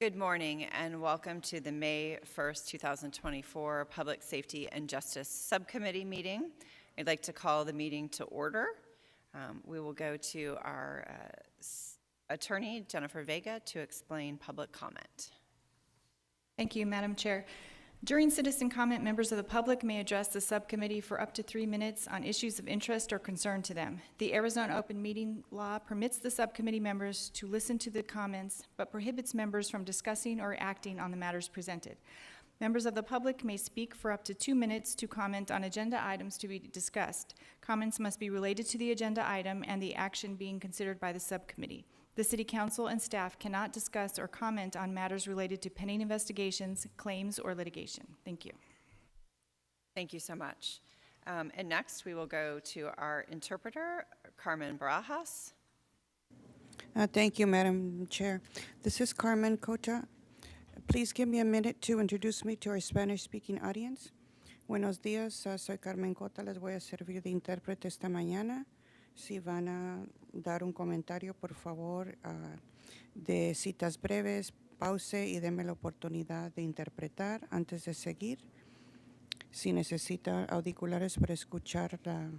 Good morning and welcome to the May 1st, 2024 Public Safety and Justice Subcommittee meeting. I'd like to call the meeting to order. We will go to our attorney, Jennifer Vega, to explain public comment. Thank you, Madam Chair. During citizen comment, members of the public may address the subcommittee for up to 3 minutes on issues of interest or concern to them. The Arizona Open Meeting Law permits the subcommittee members to listen to the comments, but prohibits members from discussing or acting on the matters presented. Members of the public may speak for up to 2 minutes to comment on agenda items to be discussed. Comments must be related to the agenda item and the action being considered by the subcommittee. The City Council and staff cannot discuss or comment on matters related to pending investigations, claims, or litigation. Thank you. Thank you so much. And next, we will go to our interpreter, Carmen Barajas. Thank you, Madam Chair. This is Carmen Cota. Please give me a minute to introduce me to our Spanish-speaking audience. Buenos días, soy Carmen Cota. Les voy a servir de intérprete esta mañana. Si van a dar un comentario, por favor, de citas breves, pause y denme la oportunidad de interpretar antes de seguir. Si necesita auriculares para escuchar la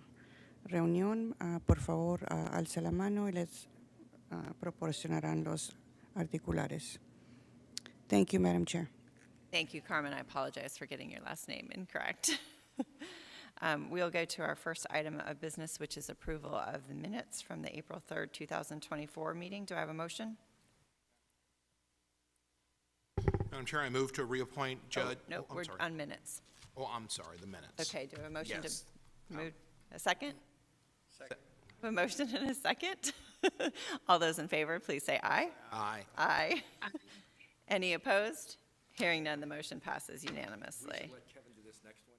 reunión, por favor, alce la mano y les proporcionarán los auriculares. Thank you, Madam Chair. Thank you, Carmen. I apologize for getting your last name incorrect. We'll go to our first item of business, which is approval of the minutes from the April 3rd, 2024 meeting. Do I have a motion? Madam Chair, I move to reappoint Judge. No, we're on minutes. Oh, I'm sorry, the minutes. Okay, do I have a motion Yes. to move? A second? Second. A motion and a second? All those in favor, please say aye. Aye. Aye. Any opposed? Hearing none, the motion passes unanimously. We should let Kevin do this next one.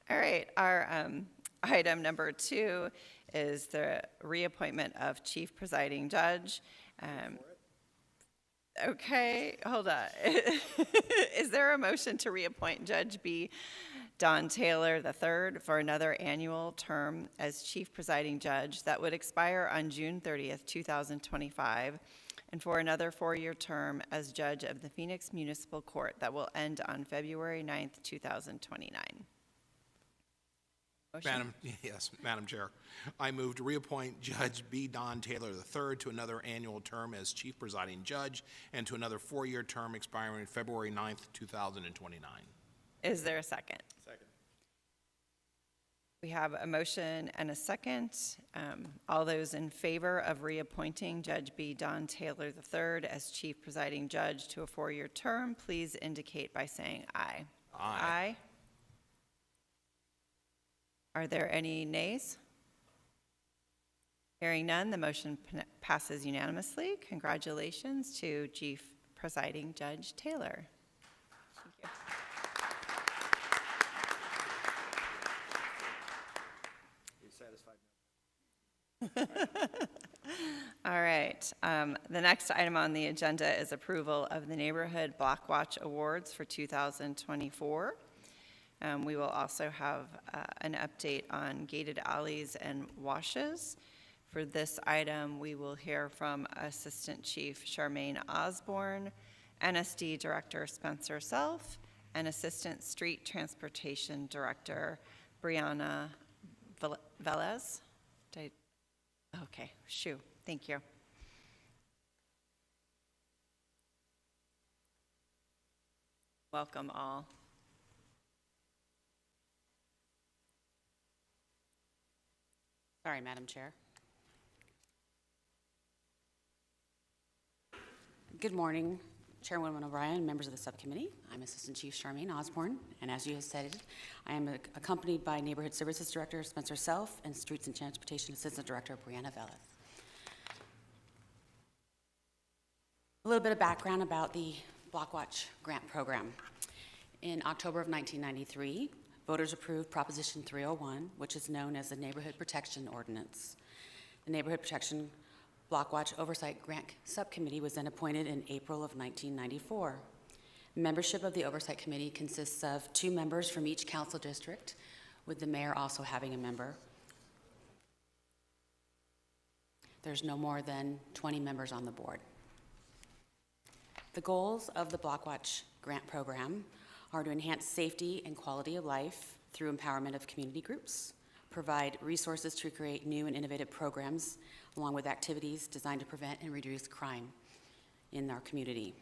All right, our item number 2 is the reappointment of Chief Presiding Judge. Okay, hold on. Is there a motion to reappoint Judge B. Don Taylor III for another annual term as Chief Presiding Judge that would expire on June 30th, 2025, and for another 4-year term as Judge of the Phoenix Municipal Court that will end on February 9th, 2029? Motion? Madam Chair. I move to reappoint Judge B. Don Taylor III to another annual term as Chief Presiding Judge and to another 4-year term expiring February 9th, 2029. Is there a second? Second. We have a motion and a second. All those in favor of reappointing Judge B. Don Taylor III as Chief Presiding Judge to a 4-year term, please indicate by saying aye. Aye. Aye. Are there any nays? Hearing none, the motion passes unanimously. Congratulations to Chief Presiding Judge Taylor. Thank you. All right. The next item on the agenda is approval of the Neighborhood Block Watch Awards for 2024. We will also have an update on gated alleys and washes. For this item, we will hear from Assistant Chief Charmaine Osborne, NSD Director Spencer Self, and Assistant Street Transportation Director Brianna Velez. Okay, shoo, thank you. Welcome all. Sorry, Madam Chair. Good morning, Chairwoman O'Brien, members of the subcommittee. I'm Assistant Chief Charmaine Osborne, and as you have stated, I am accompanied by Neighborhood Services Director Spencer Self and Streets and Transportation Assistant Director Brianna Velez. A little bit of background about the Block Watch Grant Program. In October of 1993, voters approved Proposition 301, which is known as the Neighborhood Protection Ordinance. The Neighborhood Protection Block Watch Oversight Grant Subcommittee was then appointed in April of 1994. Membership of the Oversight Committee consists of 2 members from each council district, with the mayor also having a member. There's no more than 20 members on the board. The goals of the Blockwatch Grant Program are to enhance safety and quality of life through empowerment of community groups, provide resources to create new and innovative programs, along with activities designed to prevent and reduce crime in our community.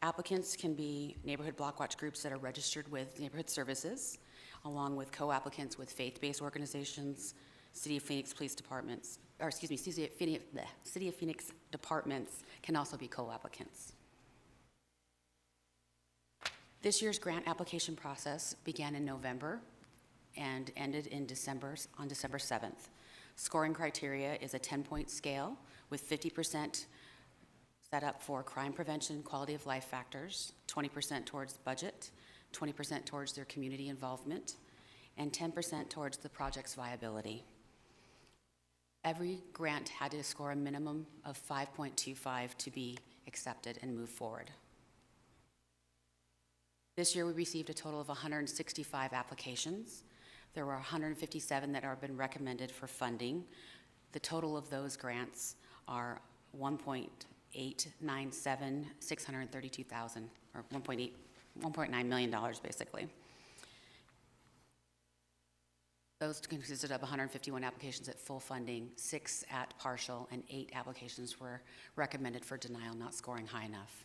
Applicants can be neighborhood Blockwatch groups that are registered with Neighborhood Services, along with co-applicants with faith-based organizations, City of Phoenix Police Departments, or excuse me, City of Phoenix departments can also be co-applicants. This year's grant application process began in November and ended in on December 7th. Scoring criteria is a 10-point scale with 50% set up for crime prevention, quality of life factors, 20% towards budget, 20% towards their community involvement, and 10% towards the project's viability. Every grant had to score a minimum of 5.25 to be accepted and move forward. This year we received a total of 165 applications. There were 157 that have been recommended for funding. The total of those grants are $1.897,632,000, or $1.9 million basically. Those consisted of 151 applications at full funding, 6 at partial, and 8 applications were recommended for denial, not scoring high enough.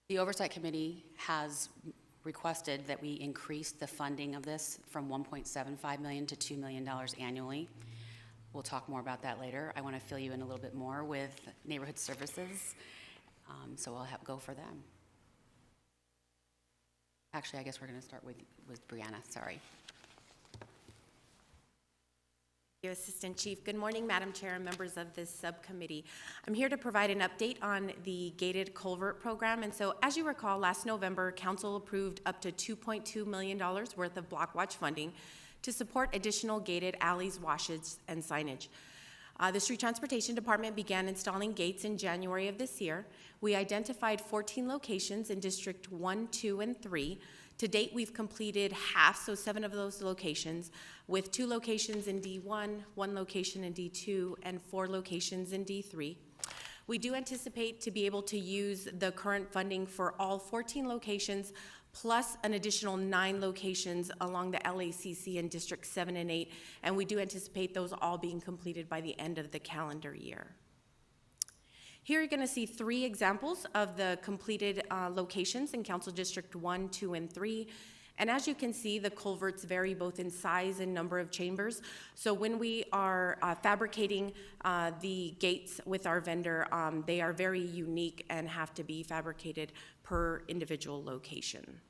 The Oversight Committee has requested that we increase the funding of this from $1.75 million to $2 million annually. We'll talk more about that later. I want to fill you in a little bit more with Neighborhood Services, so I'll go for them. Actually, I guess we're going to start with Brianna, sorry. Thank you, Assistant Chief. Good morning, Madam Chair and members of this subcommittee. I'm here to provide an update on the gated culvert program. And so, as you recall, last November, Council approved up to $2.2 million worth of Blockwatch funding to support additional gated alleys, washes, and signage. The Street Transportation Department began installing gates in January of this year. We identified 14 locations in District 1, 2, and 3. To date, we've completed half, so 7 of those locations, with 2 locations in D1, 1 location in D2, and 4 locations in D3. We do anticipate to be able to use the current funding for all 14 locations, plus an additional 9 locations along the LACC in District 7 and 8, and we do anticipate those all being completed by the end of the calendar year. Here you're going to see 3 examples of the completed locations in Council District 1, 2, and 3. And as you can see, the culverts vary both in size and number of chambers. So when we are fabricating the gates with our vendor, they are very unique and have to be fabricated per individual location.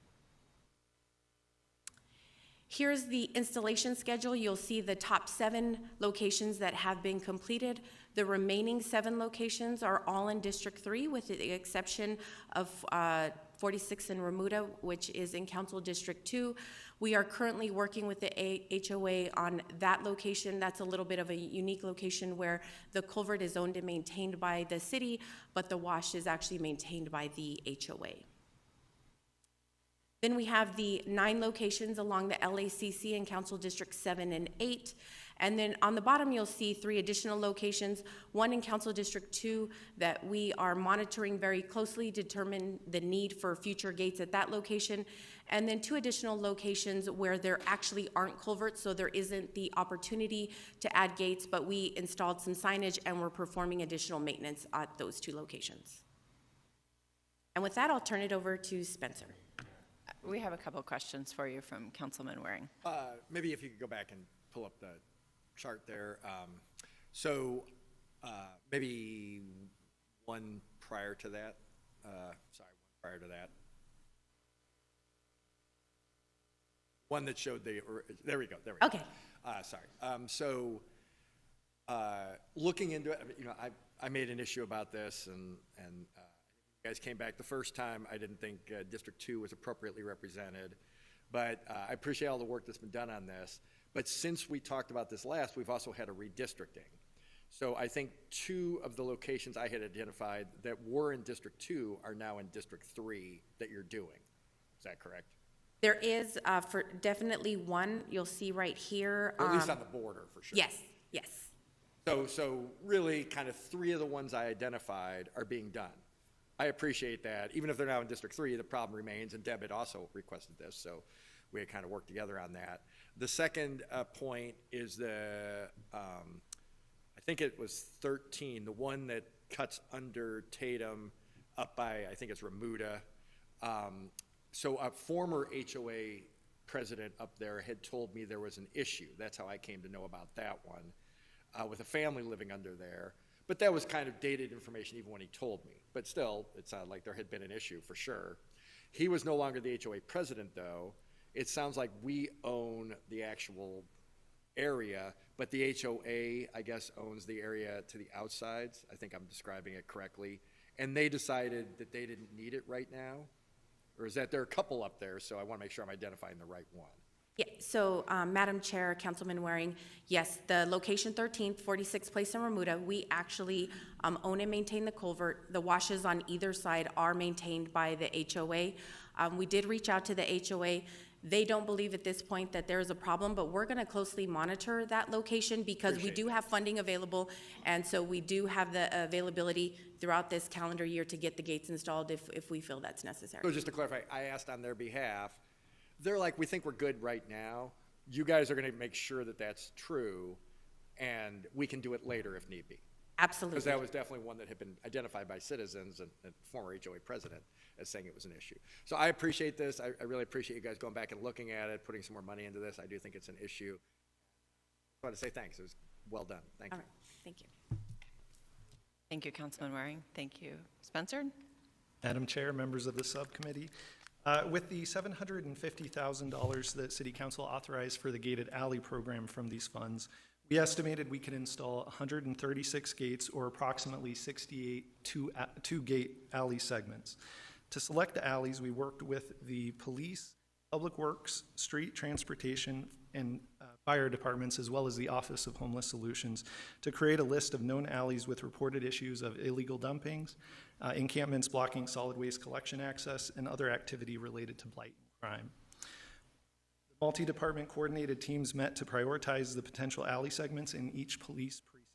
Here's the installation schedule. You'll see the top 7 locations that have been completed. The remaining 7 locations are all in District 3, with the exception of 46 in Remuda, which is in Council District 2. We are currently working with the HOA on that location. That's a little bit of a unique location where the culvert is owned and maintained by the city, but the wash is actually maintained by the HOA. Then we have the 9 locations along the LACC in Council District 7 and 8. And then on the bottom, you'll see 3 additional locations, one in Council District 2 that we are monitoring very closely to determine the need for future gates at that location, and then 2 additional locations where there actually aren't culverts, so there isn't the opportunity to add gates, but we installed some signage and we're performing additional maintenance at those 2 locations. And with that, I'll turn it over to Spencer. We have a couple questions for you from Councilman Waring. Maybe if you could go back and pull up the chart there. Maybe one prior to that. One that showed the, there we go. Okay. Looking into it, I made an issue about this, and you guys came back the first time. I didn't think District 2 was appropriately represented, but I appreciate all the work that's been done on this. But since we talked about this last, we've also had a redistricting. So I think 2 of the locations I had identified that were in District 2 are now in District 3 that you're doing. Is that correct? There is for definitely one you'll see right here. Or at least on the border, for sure. Yes, yes. So really, kind of 3 of the ones I identified are being done. I appreciate that. Even if they're now in District 3, the problem remains, and Deb had also requested this, so we had kind of worked together on that. The second point is I think it was 13, the one that cuts under Tatum up by, I think it's Remuda. So a former HOA president up there had told me there was an issue. That's how I came to know about that one, with a family living under there. But that was kind of dated information even when he told me. But still, it sounded like there had been an issue for sure. He was no longer the HOA president, though. It sounds like we own the actual area, but the HOA, I guess, owns the area to the outsides. I think I'm describing it correctly. And they decided that they didn't need it right now? Or is that there are a couple up there, so I want to make sure I'm identifying the right one? Yeah, so Madam Chair, Councilman Waring, yes, the location 13, 46th Place in Remuda, we actually own and maintain the culvert. The washes on either side are maintained by the HOA. We did reach out to the HOA. They don't believe at this point that there is a problem, but we're going to closely monitor that location because we do have funding available, and so we do have the availability throughout this calendar year to get the gates installed if we feel that's necessary. So just to clarify, I asked on their behalf. They're like, we think we're good right now. You guys are going to make sure that that's true, and we can do it later if need be. Absolutely. Because that was definitely one that had been identified by citizens and former HOA president as saying it was an issue. So I appreciate this. I really appreciate you guys going back and looking at it, putting some more money into this. I do think it's an issue. I want to say thanks. It was well done. Thank you. All right. Thank you. Thank you, Councilman Waring. Thank you. Spencer? Madam Chair, members of the subcommittee, with the $750,000 that City Council authorized for the gated alley program from these funds, we estimated we could install 136 gates, or approximately 68 two-gate alley segments. To select the alleys, we worked with the police, public works, street transportation, and fire departments, as well as the Office of Homeless Solutions, to create a list of known alleys with reported issues of illegal dumpings, encampments blocking solid waste collection access, and other activity related to blight and crime. The multi-department coordinated teams met to prioritize the potential alley segments in each police precinct.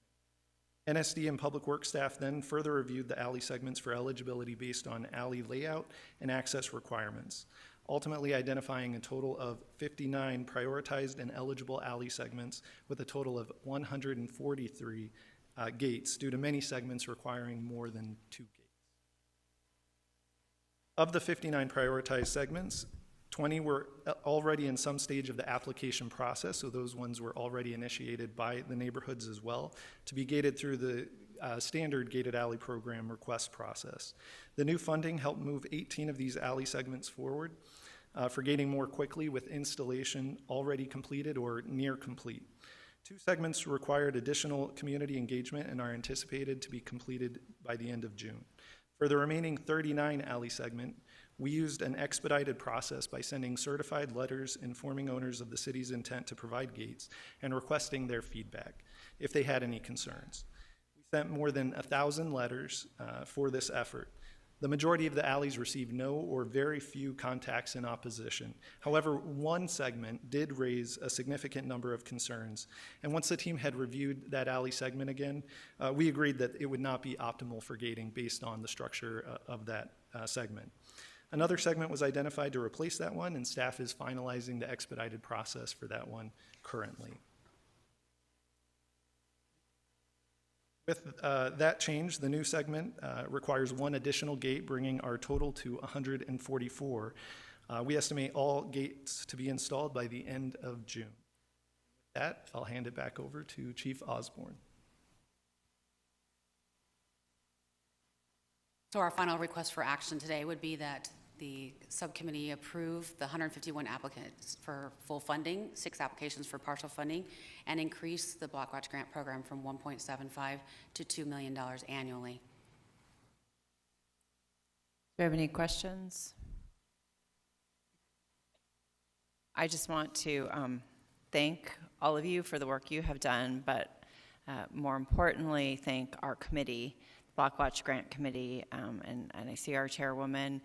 NSD and public works staff then further reviewed the alley segments for eligibility based on alley layout and access requirements, ultimately identifying a total of 59 prioritized and eligible alley segments with a total of 143 gates due to many segments requiring more than 2 gates. Of the 59 prioritized segments, 20 were already in some stage of the application process, so those ones were already initiated by the neighborhoods as well, to be gated through the standard gated alley program request process. The new funding helped move 18 of these alley segments forward for gating more quickly, with installation already completed or near complete. 2 segments required additional community engagement and are anticipated to be completed by the end of June. For the remaining 39 alley segment, we used an expedited process by sending certified letters informing owners of the city's intent to provide gates and requesting their feedback if they had any concerns. We sent more than 1,000 letters for this effort. The majority of the alleys received no or very few contacts in opposition. However, one segment did raise a significant number of concerns, and once the team had reviewed that alley segment again, we agreed that it would not be optimal for gating based on the structure of that segment. Another segment was identified to replace that one, and staff is finalizing the expedited process for that one currently. With that change, the new segment requires 1 additional gate, bringing our total to 144. We estimate all gates to be installed by the end of June. With that, I'll hand it back over to Chief Osborne. So our final request for action today would be that the subcommittee approve the 151 applicants for full funding, 6 applications for partial funding, and increase the Blockwatch grant program from $1.75 to $2 million annually. Do you have any questions? I just want to thank all of you for the work you have done, but more importantly, thank our committee, Blockwatch Grant Committee, and I see our chairwoman,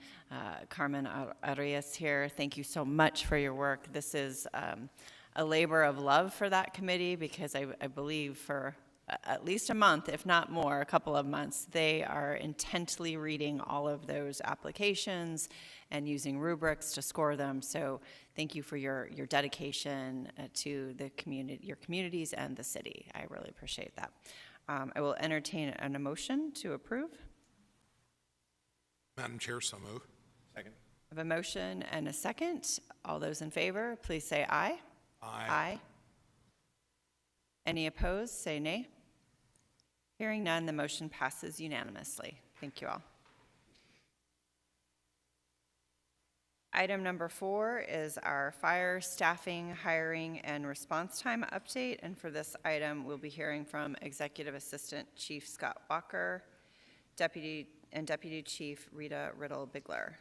Carmen Arias here. Thank you so much for your work. This is a labor of love for that committee, because I believe for at least a month, if not more, a couple of months. They are intently reading all of those applications and using rubrics to score them. So thank you for your dedication to the community, your communities and the city. I really appreciate that. I will entertain a motion to approve. Madam Chair, so move. Second. I have a motion and a second. All those in favor, please say aye. Aye. Any opposed, say nay. Hearing none, the motion passes unanimously. Thank you all. Item number 4 is our fire staffing, hiring, and response time update. And for this item, we'll be hearing from Executive Assistant Chief Scott Walker, Deputy Chief Rita Riddle-Bigler.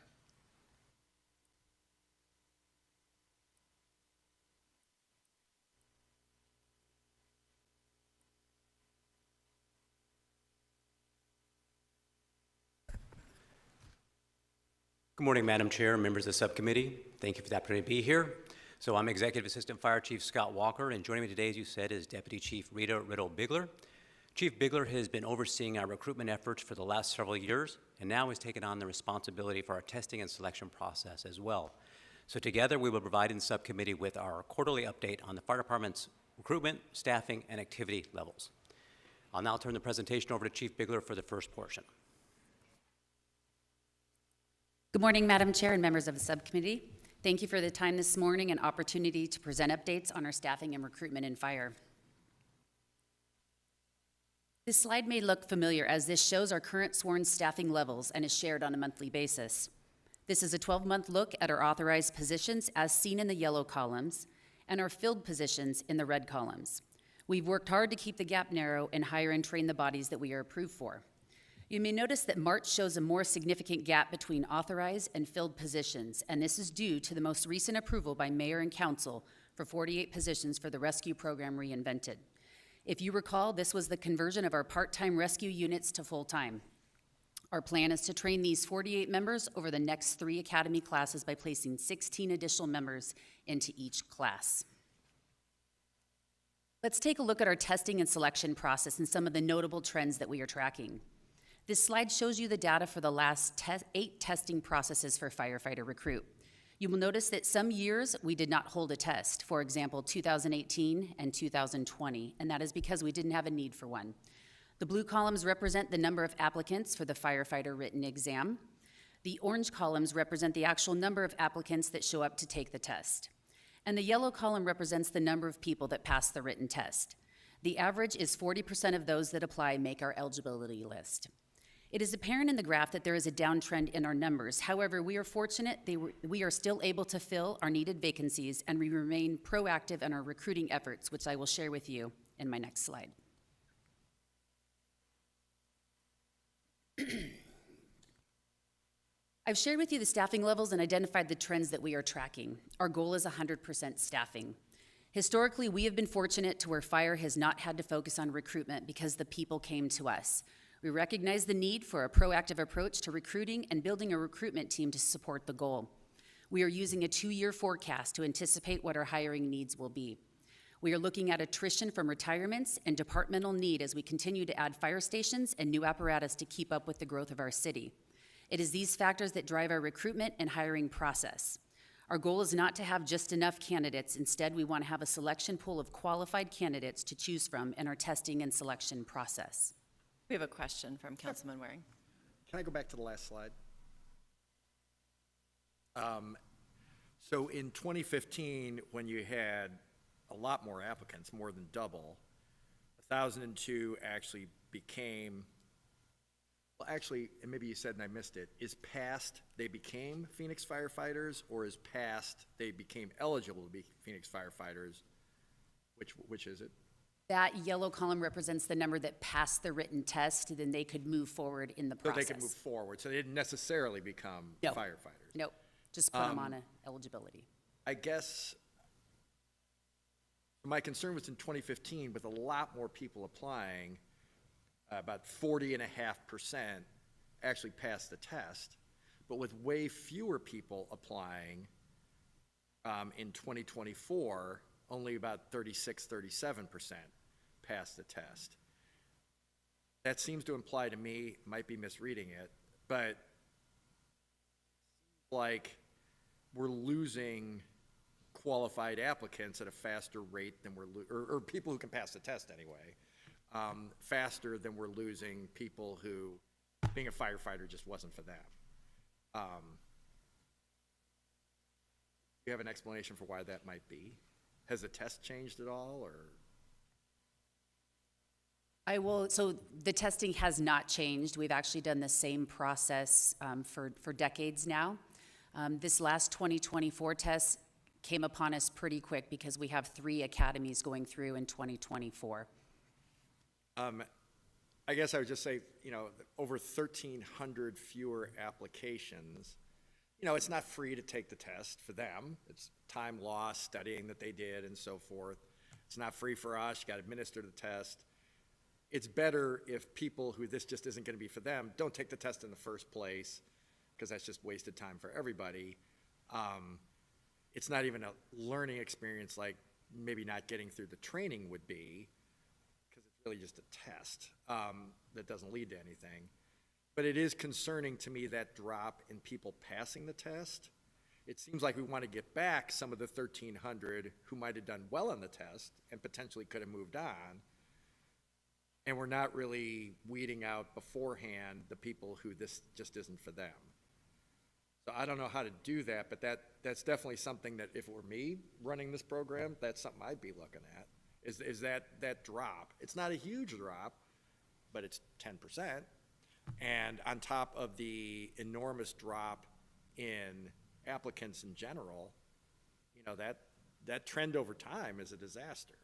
Good morning, Madam Chair, members of the subcommittee. Thank you for the opportunity to be here. So I'm Executive Assistant Fire Chief Scott Walker, and joining me today, as you said, is Deputy Chief Rita Riddle-Bigler. Chief Bigler has been overseeing our recruitment efforts for the last several years, and now has taken on the responsibility for our testing and selection process as well. So together, we will provide in the subcommittee with our quarterly update on the fire department's recruitment, staffing, and activity levels. I'll now turn the presentation over to Chief Bigler for the first portion. Good morning, Madam Chair and members of the subcommittee. Thank you for the time this morning and opportunity to present updates on our staffing and recruitment in fire. This slide may look familiar as this shows our current sworn staffing levels and is shared on a monthly basis. This is a 12-month look at our authorized positions as seen in the yellow columns and our filled positions in the red columns. We've worked hard to keep the gap narrow and hire and train the bodies that we are approved for. You may notice that March shows a more significant gap between authorized and filled positions, and this is due to the most recent approval by Mayor and Council for 48 positions for the rescue program Reinvented. If you recall, this was the conversion of our part-time rescue units to full-time. Our plan is to train these 48 members over the next 3 academy classes by placing 16 additional members into each class. Let's take a look at our testing and selection process and some of the notable trends that we are tracking. This slide shows you the data for the last 8 testing processes for firefighter recruit. You will notice that some years we did not hold a test, for example, 2018 and 2020, and that is because we didn't have a need for one. The blue columns represent the number of applicants for the firefighter written exam. The orange columns represent the actual number of applicants that show up to take the test. And the yellow column represents the number of people that pass the written test. The average is 40% of those that apply make our eligibility list. It is apparent in the graph that there is a downtrend in our numbers. However, we are fortunate we are still able to fill our needed vacancies, and we remain proactive in our recruiting efforts, which I will share with you in my next slide. I've shared with you the staffing levels and identified the trends that we are tracking. Our goal is 100% staffing. Historically, we have been fortunate to where fire has not had to focus on recruitment because the people came to us. We recognize the need for a proactive approach to recruiting and building a recruitment team to support the goal. We are using a 2-year forecast to anticipate what our hiring needs will be. We are looking at attrition from retirements and departmental need as we continue to add fire stations and new apparatus to keep up with the growth of our city. It is these factors that drive our recruitment and hiring process. Our goal is not to have just enough candidates. Instead, we want to have a selection pool of qualified candidates to choose from in our testing and selection process. We have a question from Councilman Waring. Can I go back to the last slide? So in 2015, when you had a lot more applicants, more than double, 1,002 actually became, well, actually, and maybe you said and I missed it, is past they became Phoenix firefighters, or is past they became eligible to be Phoenix firefighters? Which is it? That yellow column represents the number that passed the written test, then they could move forward in the process. So they could move forward, so they didn't necessarily become No. firefighters. Nope, just put them on eligibility. I guess my concern was in 2015, with a lot more people applying, about 40.5% actually passed the test, but with way fewer people applying in 2024, only about 36, 37% passed the test. that seems to imply to me, might be misreading it, but like we're losing qualified applicants at a faster rate than or people who can pass the test anyway, faster than we're losing people who, being a firefighter just wasn't for them. Do you have an explanation for why that might be? Has the test changed at all, or? So the testing has not changed. We've actually done the same process for decades now. This last 2024 test came upon us pretty quick because we have 3 academies going through in 2024. I guess I would just say, over 1,300 fewer applications. It's not free to take the test for them. It's time lost, studying that they did, and so forth. It's not free for us. You got to administer the test. It's better if people who this just isn't going to be for them don't take the test in the first place, because that's just wasted time for everybody. It's not even a learning experience like maybe not getting through the training would be, because it's really just a test that doesn't lead to anything. But it is concerning to me, that drop in people passing the test. It seems like we want to get back some of the 1,300 who might have done well on the test and potentially could have moved on. And we're not really weeding out beforehand the people who this just isn't for them. So I don't know how to do that, but that's definitely something that if it were me running this program, that's something I'd be looking at, is that drop. It's not a huge drop, but it's 10%. And on top of the enormous drop in applicants in general, that trend over time is a disaster.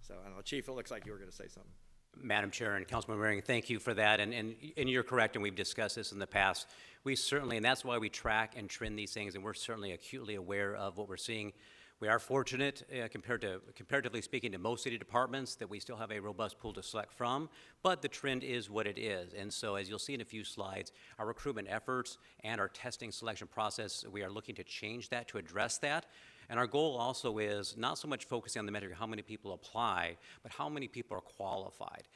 So I don't know, Chief, it looks like you were going to say something. Madam Chair and Councilman Waring, thank you for that. And you're correct, and we've discussed this in the past. We certainly, and that's why we track and trend these things, and we're certainly acutely aware of what we're seeing. We are fortunate, comparatively speaking, to most city departments, that we still have a robust pool to select from, but the trend is what it is. And so, as you'll see in a few slides, our recruitment efforts and our testing selection process, we are looking to change that, to address that. And our goal also is not so much focusing on the metric of how many people apply, but how many people are qualified.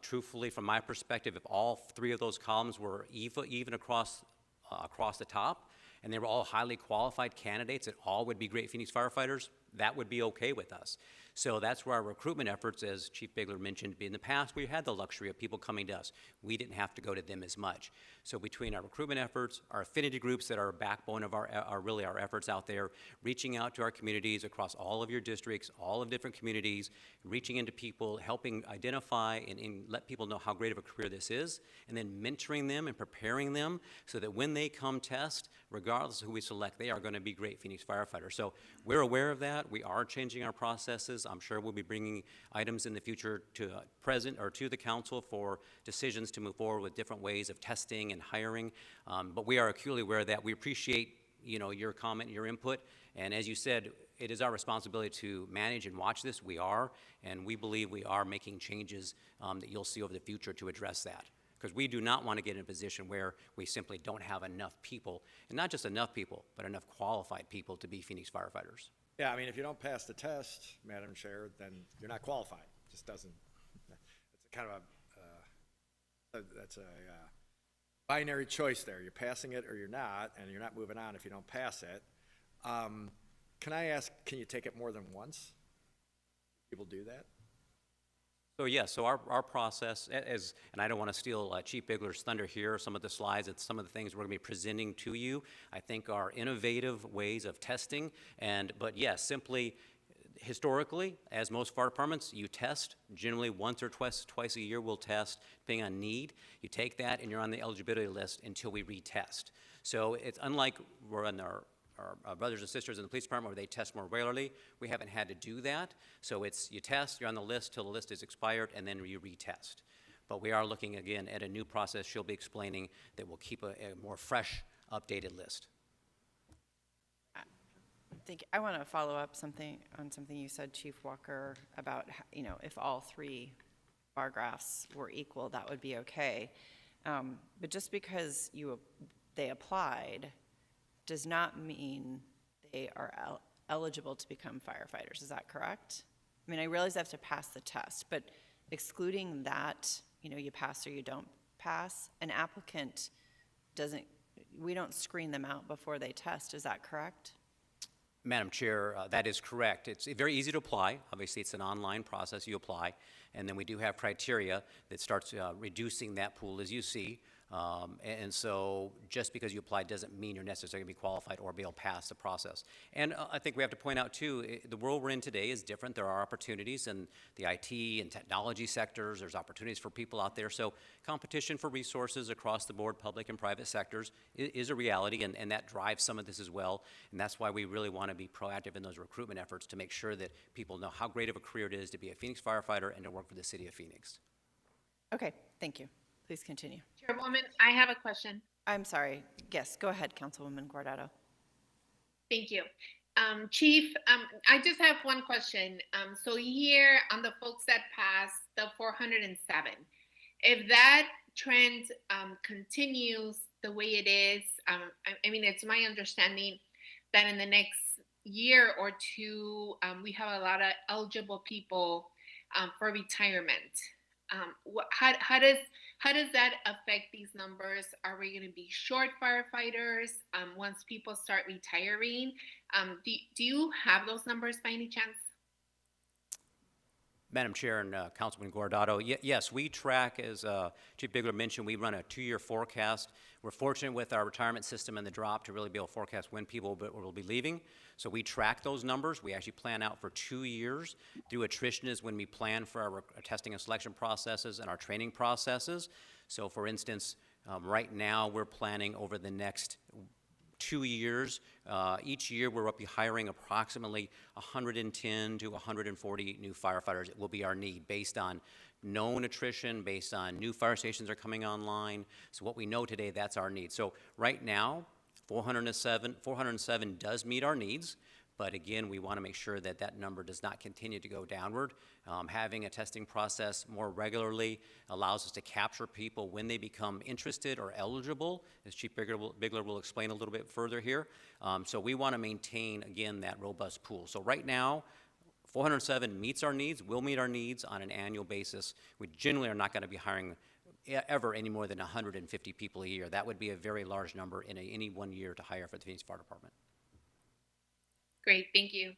Truthfully, from my perspective, if all 3 of those columns were even across the top, and they were all highly qualified candidates that all would be great Phoenix firefighters, that would be okay with us. So that's where our recruitment efforts, as Chief Bigler mentioned, in the past, we had the luxury of people coming to us. We didn't have to go to them as much. So between our recruitment efforts, our affinity groups that are a backbone of our efforts out there, reaching out to our communities across all of your districts, all of different communities, reaching into people, helping identify and let people know how great of a career this is, and then mentoring them and preparing them so that when they come test, regardless of who we select, they are going to be great Phoenix firefighters. So we're aware of that. We are changing our processes. I'm sure we'll be bringing items in the future to to the council for decisions to move forward with different ways of testing and hiring. But we are acutely aware of that. We appreciate your comment, your input, and as you said, it is our responsibility to manage and watch this. We are, and we believe we are making changes that you'll see over the future to address that. Because we do not want to get in a position where we simply don't have enough people, and not just enough people, but enough qualified people to be Phoenix firefighters. Yeah, I mean, if you don't pass the test, Madam Chair, then you're not qualified. It just doesn't. It's kind of that's a binary choice there. You're passing it or you're not, and you're not moving on if you don't pass it. Can I ask, can you take it more than once? People do that? So yes, so our process is, and I don't want to steal Chief Bigler's thunder here, some of the slides and some of the things we're going to be presenting to you, I think are innovative ways of testing. But yes, simply, historically, as most fire departments, you test generally once or twice a year. We'll test depending on need. You take that and you're on the eligibility list until we retest. So it's unlike we're on our brothers and sisters in the police department where they test more regularly. We haven't had to do that. So it's you test, you're on the list till the list is expired, and then you retest. But we are looking again at a new process she'll be explaining that will keep a more fresh, updated list. I want to follow up on something you said, Chief Walker, about if all 3 bar graphs were equal, that would be okay. But just because they applied does not mean they are eligible to become firefighters. Is that correct? I mean, I realize they have to pass the test, but excluding that you pass or you don't pass. An applicant we don't screen them out before they test, is that correct? Madam Chair, that is correct. It's very easy to apply. Obviously, it's an online process. You apply, and then we do have criteria that starts reducing that pool, as you see. And so just because you apply doesn't mean you're necessarily going to be qualified or be able to pass the process. And I think we have to point out, too, the world we're in today is different. There are opportunities in the IT and technology sectors. There's opportunities for people out there. So competition for resources across the board, public and private sectors, is a reality, and that drives some of this as well. And that's why we really want to be proactive in those recruitment efforts to make sure that people know how great of a career it is to be a Phoenix firefighter and to work for the city of Phoenix. Okay, thank you. Please continue. Chairwoman, I have a question. I'm sorry. Yes, go ahead, Councilwoman Guardado. Thank you. Chief, I just have one question. So here on the folks that passed the 407, if that trend continues the way it is, I mean, it's my understanding that in the next year or two, we have a lot of eligible people for retirement. How does that affect these numbers? Are we going to be short firefighters once people start retiring? Do you have those numbers by any chance? Madam Chair and Councilman Guardado, yes, we track, as Chief Bigler mentioned, we run a 2-year forecast. We're fortunate with our retirement system and the drop to really be able to forecast when people will be leaving. So we track those numbers. We actually plan out for 2 years. Through attrition is when we plan for our testing and selection processes and our training processes. So for instance, right now we're planning over the next 2 years. Each year we'll be hiring approximately 110 to 140 new firefighters. It will be our need based on known attrition, based on new fire stations are coming online. So what we know today, that's our need. So right now, 407 does meet our needs. But again, we want to make sure that that number does not continue to go downward. Having a testing process more regularly allows us to capture people when they become interested or eligible, as Chief Bigler will explain a little bit further here. So we want to maintain, again, that robust pool. So right now, 407 meets our needs, will meet our needs on an annual basis. We generally are not going to be hiring ever any more than 150 people a year. That would be a very large number in any 1 year to hire for the Phoenix Fire Department. Great, thank you.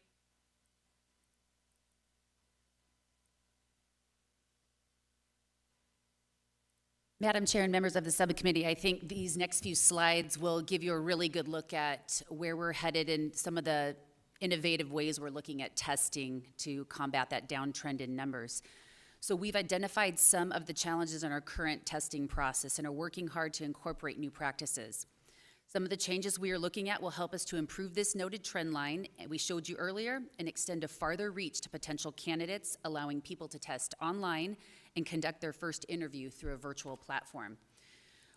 Madam Chair and members of the subcommittee, I think these next few slides will give you a really good look at where we're headed and some of the innovative ways we're looking at testing to combat that downtrend in numbers. So we've identified some of the challenges in our current testing process and are working hard to incorporate new practices. Some of the changes we are looking at will help us to improve this noted trend line we showed you earlier and extend a farther reach to potential candidates, allowing people to test online and conduct their first interview through a virtual platform.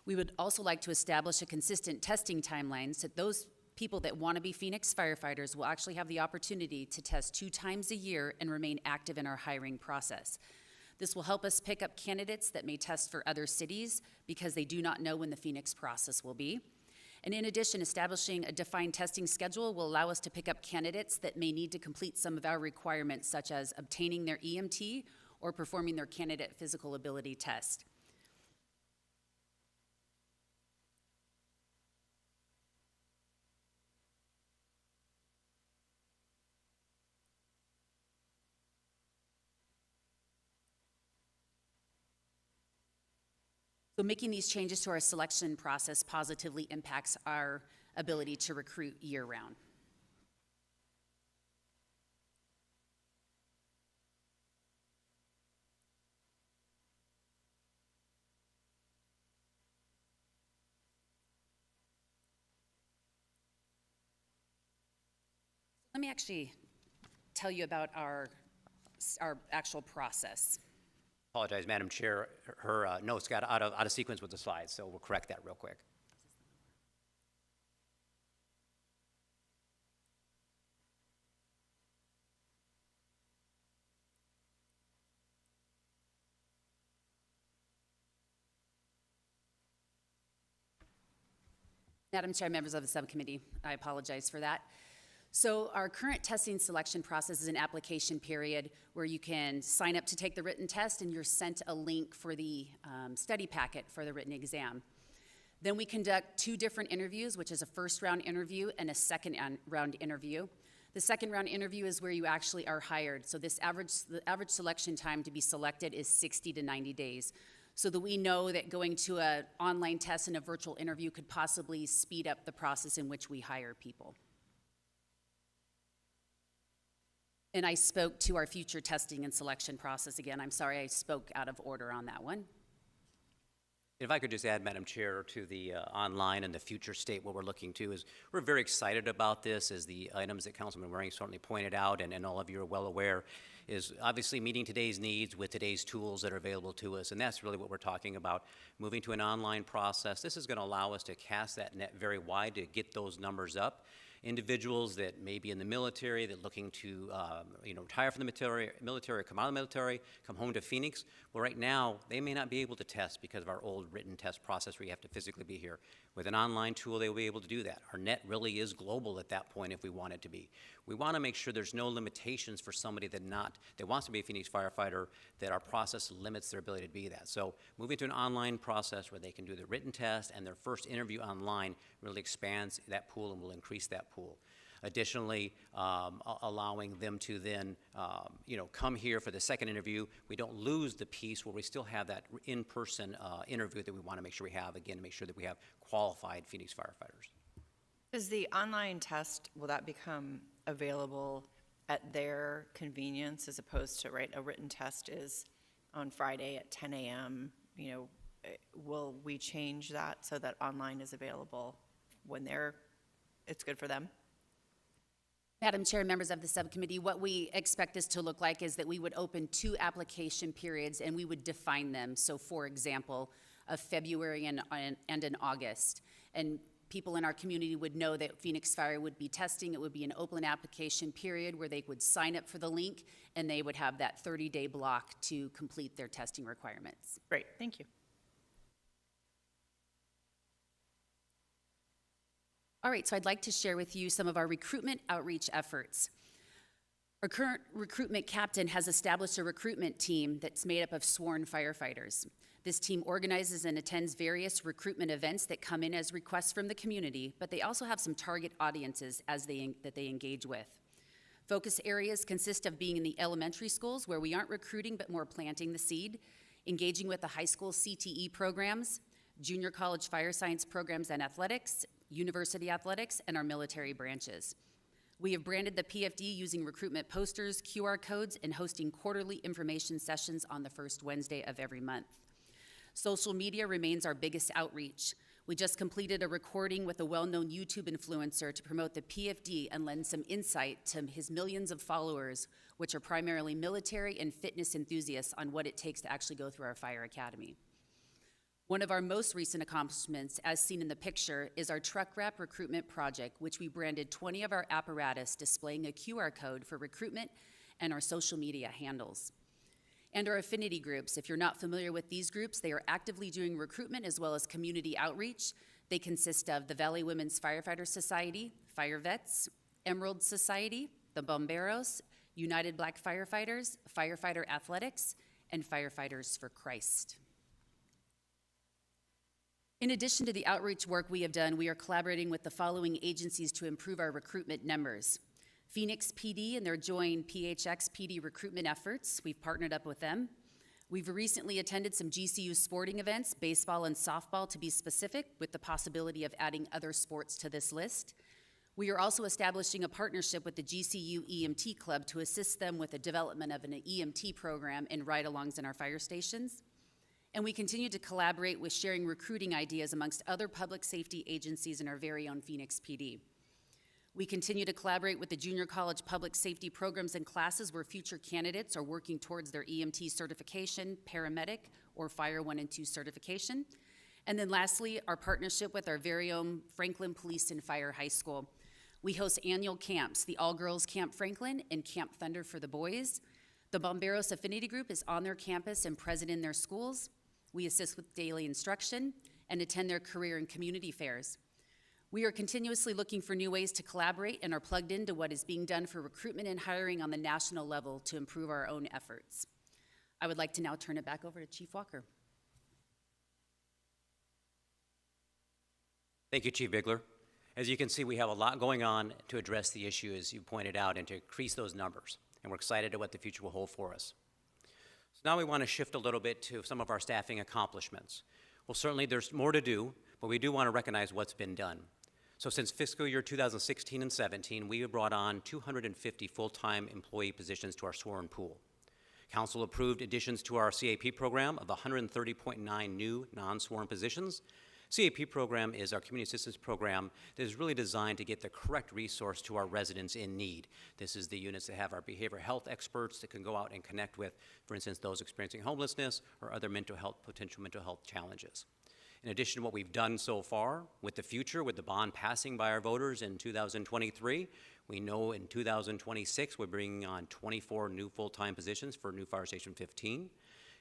We would also like to establish a consistent testing timeline so that those people that want to be Phoenix firefighters will actually have the opportunity to test 2 times a year and remain active in our hiring process. This will help us pick up candidates that may test for other cities because they do not know when the Phoenix process will be. And in addition, establishing a defined testing schedule will allow us to pick up candidates that may need to complete some of our requirements, such as obtaining their EMT or performing their candidate physical ability test. So making these changes to our selection process positively impacts our ability to recruit year-round. Let me actually tell you about our actual process. Apologize, Madam Chair. Her notes got out of sequence with the slides, so we'll correct that real quick. Madam Chair, members of the subcommittee, I apologize for that. So our current testing selection process is an application period where you can sign up to take the written test and you're sent a link for the study packet for the written exam. Then we conduct 2 different interviews, which is a first round interview and a second round interview. The second round interview is where you actually are hired. So the average selection time to be selected is 60 to 90 days. So that we know that going to an online test and a virtual interview could possibly speed up the process in which we hire people. And I spoke to our future testing and selection process again. I'm sorry I spoke out of order on that one. If I could just add, Madam Chair, to the online and the future state, what we're looking to is we're very excited about this, as the items that Councilman Waring certainly pointed out, and all of you are well aware, is obviously meeting today's needs with today's tools that are available to us, and that's really what we're talking about, moving to an online process. This is going to allow us to cast that net very wide to get those numbers up. Individuals that may be in the military, that looking to retire from the military, come out of the military, come home to Phoenix. Well, right now, they may not be able to test because of our old written test process where you have to physically be here. With an online tool, they will be able to do that. Our net really is global at that point if we want it to be. We want to make sure there's no limitations for somebody that wants to be a Phoenix firefighter, that our process limits their ability to be that. So moving to an online process where they can do the written test and their first interview online really expands that pool and will increase that pool. Additionally, allowing them to then, come here for the second interview. We don't lose the piece where we still have that in-person interview that we want to make sure we have, again, to make sure that we have qualified Phoenix firefighters. Is the online test, will that become available at their convenience as opposed to, right, a written test is on Friday at 10 a.m., will we change that so that online is available when it's good for them? Madam Chair, members of the subcommittee, what we expect this to look like is that we would open 2 application periods and we would define them. So for example, of February and in August. And people in our community would know that Phoenix Fire would be testing. It would be an open application period where they would sign up for the link and they would have that 30-day block to complete their testing requirements. Great, thank you. All right, so I'd like to share with you some of our recruitment outreach efforts. Our current recruitment captain has established a recruitment team that's made up of sworn firefighters. This team organizes and attends various recruitment events that come in as requests from the community, but they also have some target audiences that they engage with. Focus areas consist of being in the elementary schools where we aren't recruiting but more planting the seed, engaging with the high school CTE programs, junior college fire science programs and athletics, university athletics, and our military branches. We have branded the PFD using recruitment posters, QR codes, and hosting quarterly information sessions on the first Wednesday of every month. Social media remains our biggest outreach. We just completed a recording with a well-known YouTube influencer to promote the PFD and lend some insight to his millions of followers, which are primarily military and fitness enthusiasts, on what it takes to actually go through our fire academy. One of our most recent accomplishments, as seen in the picture, is our truck wrap recruitment project, which we branded 20 of our apparatus displaying a QR code for recruitment and our social media handles. And our affinity groups. If you're not familiar with these groups, they are actively doing recruitment as well as community outreach. They consist of the Valley Women's Firefighter Society, Fire Vets, Emerald Society, the Bomberos, United Black Firefighters, Firefighter Athletics, and Firefighters for Christ. In addition to the outreach work we have done, we are collaborating with the following agencies to improve our recruitment numbers. Phoenix PD and their joint PHX PD recruitment efforts. We've partnered up with them. We've recently attended some GCU sporting events, baseball and softball to be specific, with the possibility of adding other sports to this list. We are also establishing a partnership with the GCU EMT Club to assist them with the development of an EMT program and ride-alongs in our fire stations. And we continue to collaborate with sharing recruiting ideas amongst other public safety agencies in our very own Phoenix PD. We continue to collaborate with the junior college public safety programs and classes where future candidates are working towards their EMT certification, paramedic, or Fire 1 and 2 certification. And then lastly, our partnership with our very own Franklin Police and Fire High School. We host annual camps, the All-Girls Camp Franklin and Camp Thunder for the boys. The Bomberos Affinity Group is on their campus and present in their schools. We assist with daily instruction and attend their career and community fairs. We are continuously looking for new ways to collaborate and are plugged into what is being done for recruitment and hiring on the national level to improve our own efforts. I would like to now turn it back over to Chief Walker. Thank you, Chief Bigler. As you can see, we have a lot going on to address the issue, as you pointed out, and to increase those numbers. And we're excited at what the future will hold for us. So now we want to shift a little bit to some of our staffing accomplishments. Well, certainly there's more to do, but we do want to recognize what's been done. So since fiscal year 2016 and 17, we have brought on 250 full-time employee positions to our sworn pool. Council approved additions to our CAP program of 130.9 new non-sworn positions. CAP program is our community assistance program that is really designed to get the correct resource to our residents in need. This is the units that have our behavioral health experts that can go out and connect with, for instance, those experiencing homelessness or other potential mental health challenges. In addition to what we've done so far, with the future, with the bond passing by our voters in 2023, we know in 2026 we're bringing on 24 new full-time positions for new Fire Station 15.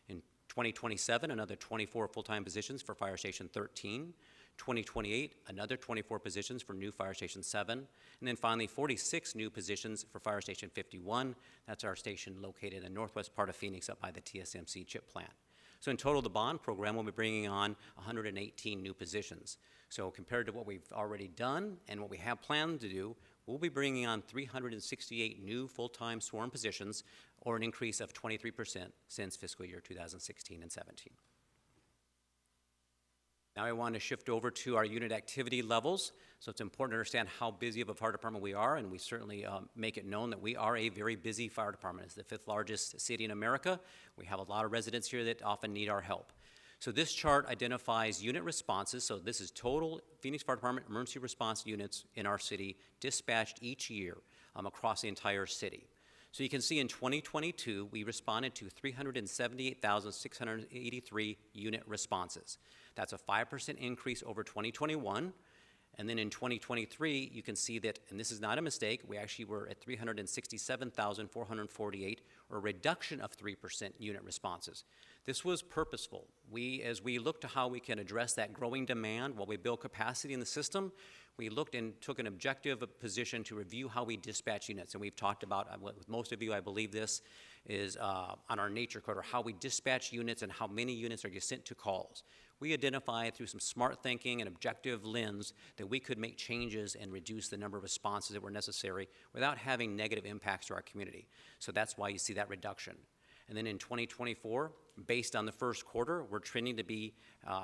In 2027, another 24 full-time positions for Fire Station 13. 2028, another 24 positions for new Fire Station 7. And then finally, 46 new positions for Fire Station 51. That's our station located in the northwest part of Phoenix up by the TSMC chip plant. So in total, the bond program will be bringing on 118 new positions. So compared to what we've already done and what we have planned to do, we'll be bringing on 368 new full-time sworn positions, or an increase of 23% since fiscal year 2016 and 17. Now I want to shift over to our unit activity levels. So it's important to understand how busy of a fire department we are, and we certainly make it known that we are a very busy fire department. It's the 5th largest city in America. We have a lot of residents here that often need our help. So this chart identifies unit responses. So this is total Phoenix Fire Department emergency response units in our city dispatched each year across the entire city. So you can see in 2022, we responded to 378,683 unit responses. That's a 5% increase over 2021. And then in 2023, you can see that, and this is not a mistake, we actually were at 367,448, or a reduction of 3% unit responses. This was purposeful. As we looked to how we can address that growing demand while we build capacity in the system, we looked and took an objective position to review how we dispatch units. And we've talked about, with most of you, I believe this is on our nature code, or how we dispatch units and how many units are sent to calls. We identified through some smart thinking and objective lens that we could make changes and reduce the number of responses that were necessary without having negative impacts to our community. So that's why you see that reduction. And then in 2024, based on the first quarter, we're trending to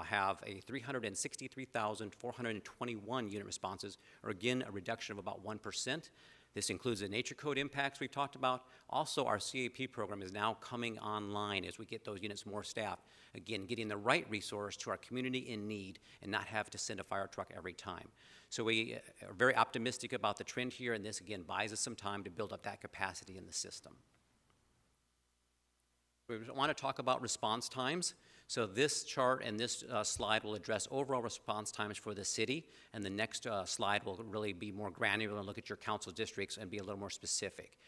have a 363,421 unit responses, or again, a reduction of about 1%. This includes the nature code impacts we've talked about. Also, our CAP program is now coming online as we get those units more staffed. Again, getting the right resource to our community in need and not have to send a fire truck every time. So we are very optimistic about the trend here, and this again buys us some time to build up that capacity in the system. We want to talk about response times. So this chart and this slide will address overall response times for the city, and the next slide will really be more granular and look at your council districts and be a little more specific.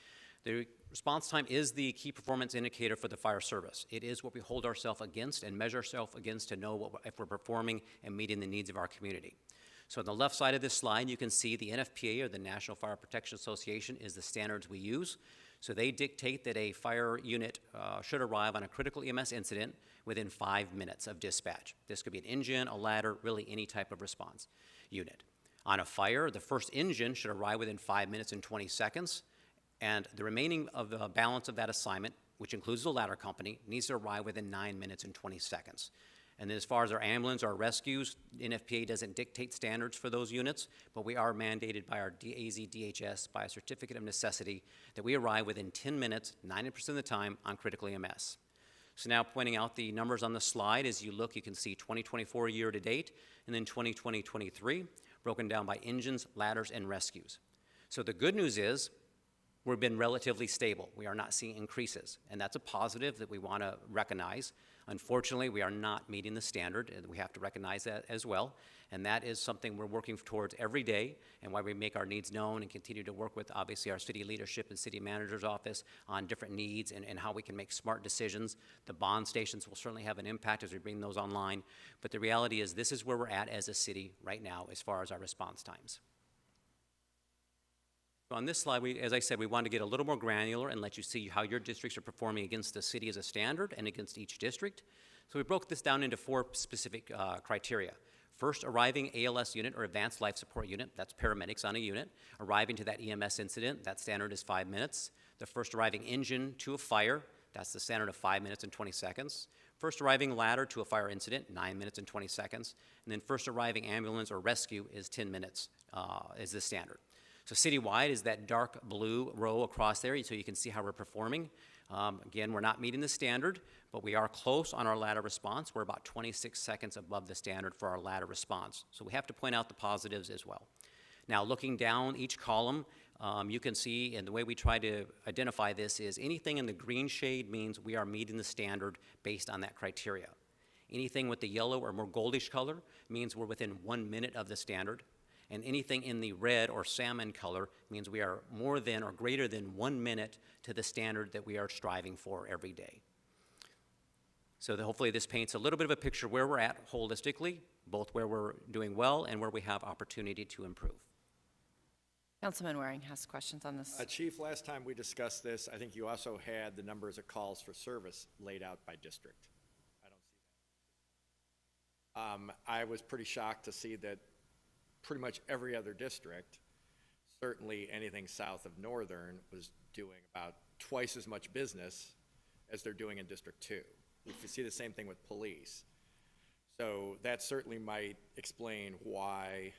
The response time is the key performance indicator for the fire service. It is what we hold ourselves against and measure ourselves against to know if we're performing and meeting the needs of our community. So on the left side of this slide, you can see the NFPA, or the National Fire Protection Association, is the standards we use. So they dictate that a fire unit should arrive on a critical EMS incident within 5 minutes of dispatch. This could be an engine, a ladder, really any type of response unit. On a fire, the first engine should arrive within 5 minutes and 20 seconds, and the remaining of the balance of that assignment, which includes the ladder company, needs to arrive within 9 minutes and 20 seconds. And then as far as our ambulance, our rescues, NFPA doesn't dictate standards for those units, but we are mandated by our AZ/DHS by a certificate of necessity that we arrive within 10 minutes, 90% of the time, on critical EMS. So now pointing out the numbers on the slide, as you look, you can see 2024 year to date, and then 2020-23, broken down by engines, ladders, and rescues. So the good news is, we've been relatively stable. We are not seeing increases, and that's a positive that we want to recognize. Unfortunately, we are not meeting the standard, and we have to recognize that as well. And that is something we're working towards every day, and why we make our needs known and continue to work with, obviously, our city leadership and city manager's office on different needs and how we can make smart decisions. The bond stations will certainly have an impact as we bring those online. But the reality is this is where we're at as a city right now as far as our response times. So on this slide, as I said, we want to get a little more granular and let you see how your districts are performing against the city as a standard and against each district. So we broke this down into 4 specific criteria. First, arriving ALS unit or advanced life support unit, that's paramedics on a unit. Arriving to that EMS incident, that standard is 5 minutes. The first arriving engine to a fire, that's the standard of 5 minutes and 20 seconds. First arriving ladder to a fire incident, 9 minutes and 20 seconds. And then first arriving ambulance or rescue is 10 minutes, is the standard. So citywide is that dark blue row across there, so you can see how we're performing. Again, we're not meeting the standard, but we are close on our ladder response. We're about 26 seconds above the standard for our ladder response. So we have to point out the positives as well. Now, looking down each column, you can see, and the way we try to identify this is anything in the green shade means we are meeting the standard based on that criteria. Anything with the yellow or more goldish color means we're within 1 minute of the standard. And anything in the red or salmon color means we are more than or greater than 1 minute to the standard that we are striving for every day. So hopefully this paints a little bit of a picture where we're at holistically, both where we're doing well and where we have opportunity to improve. Councilman Waring has questions on this. Chief, last time we discussed this, I think you also had the numbers of calls for service laid out by district. I don't see that. I was pretty shocked to see that pretty much every other district, certainly anything south of Northern, was doing about twice as much business as they're doing in District 2. You see the same thing with police. So that certainly might explain why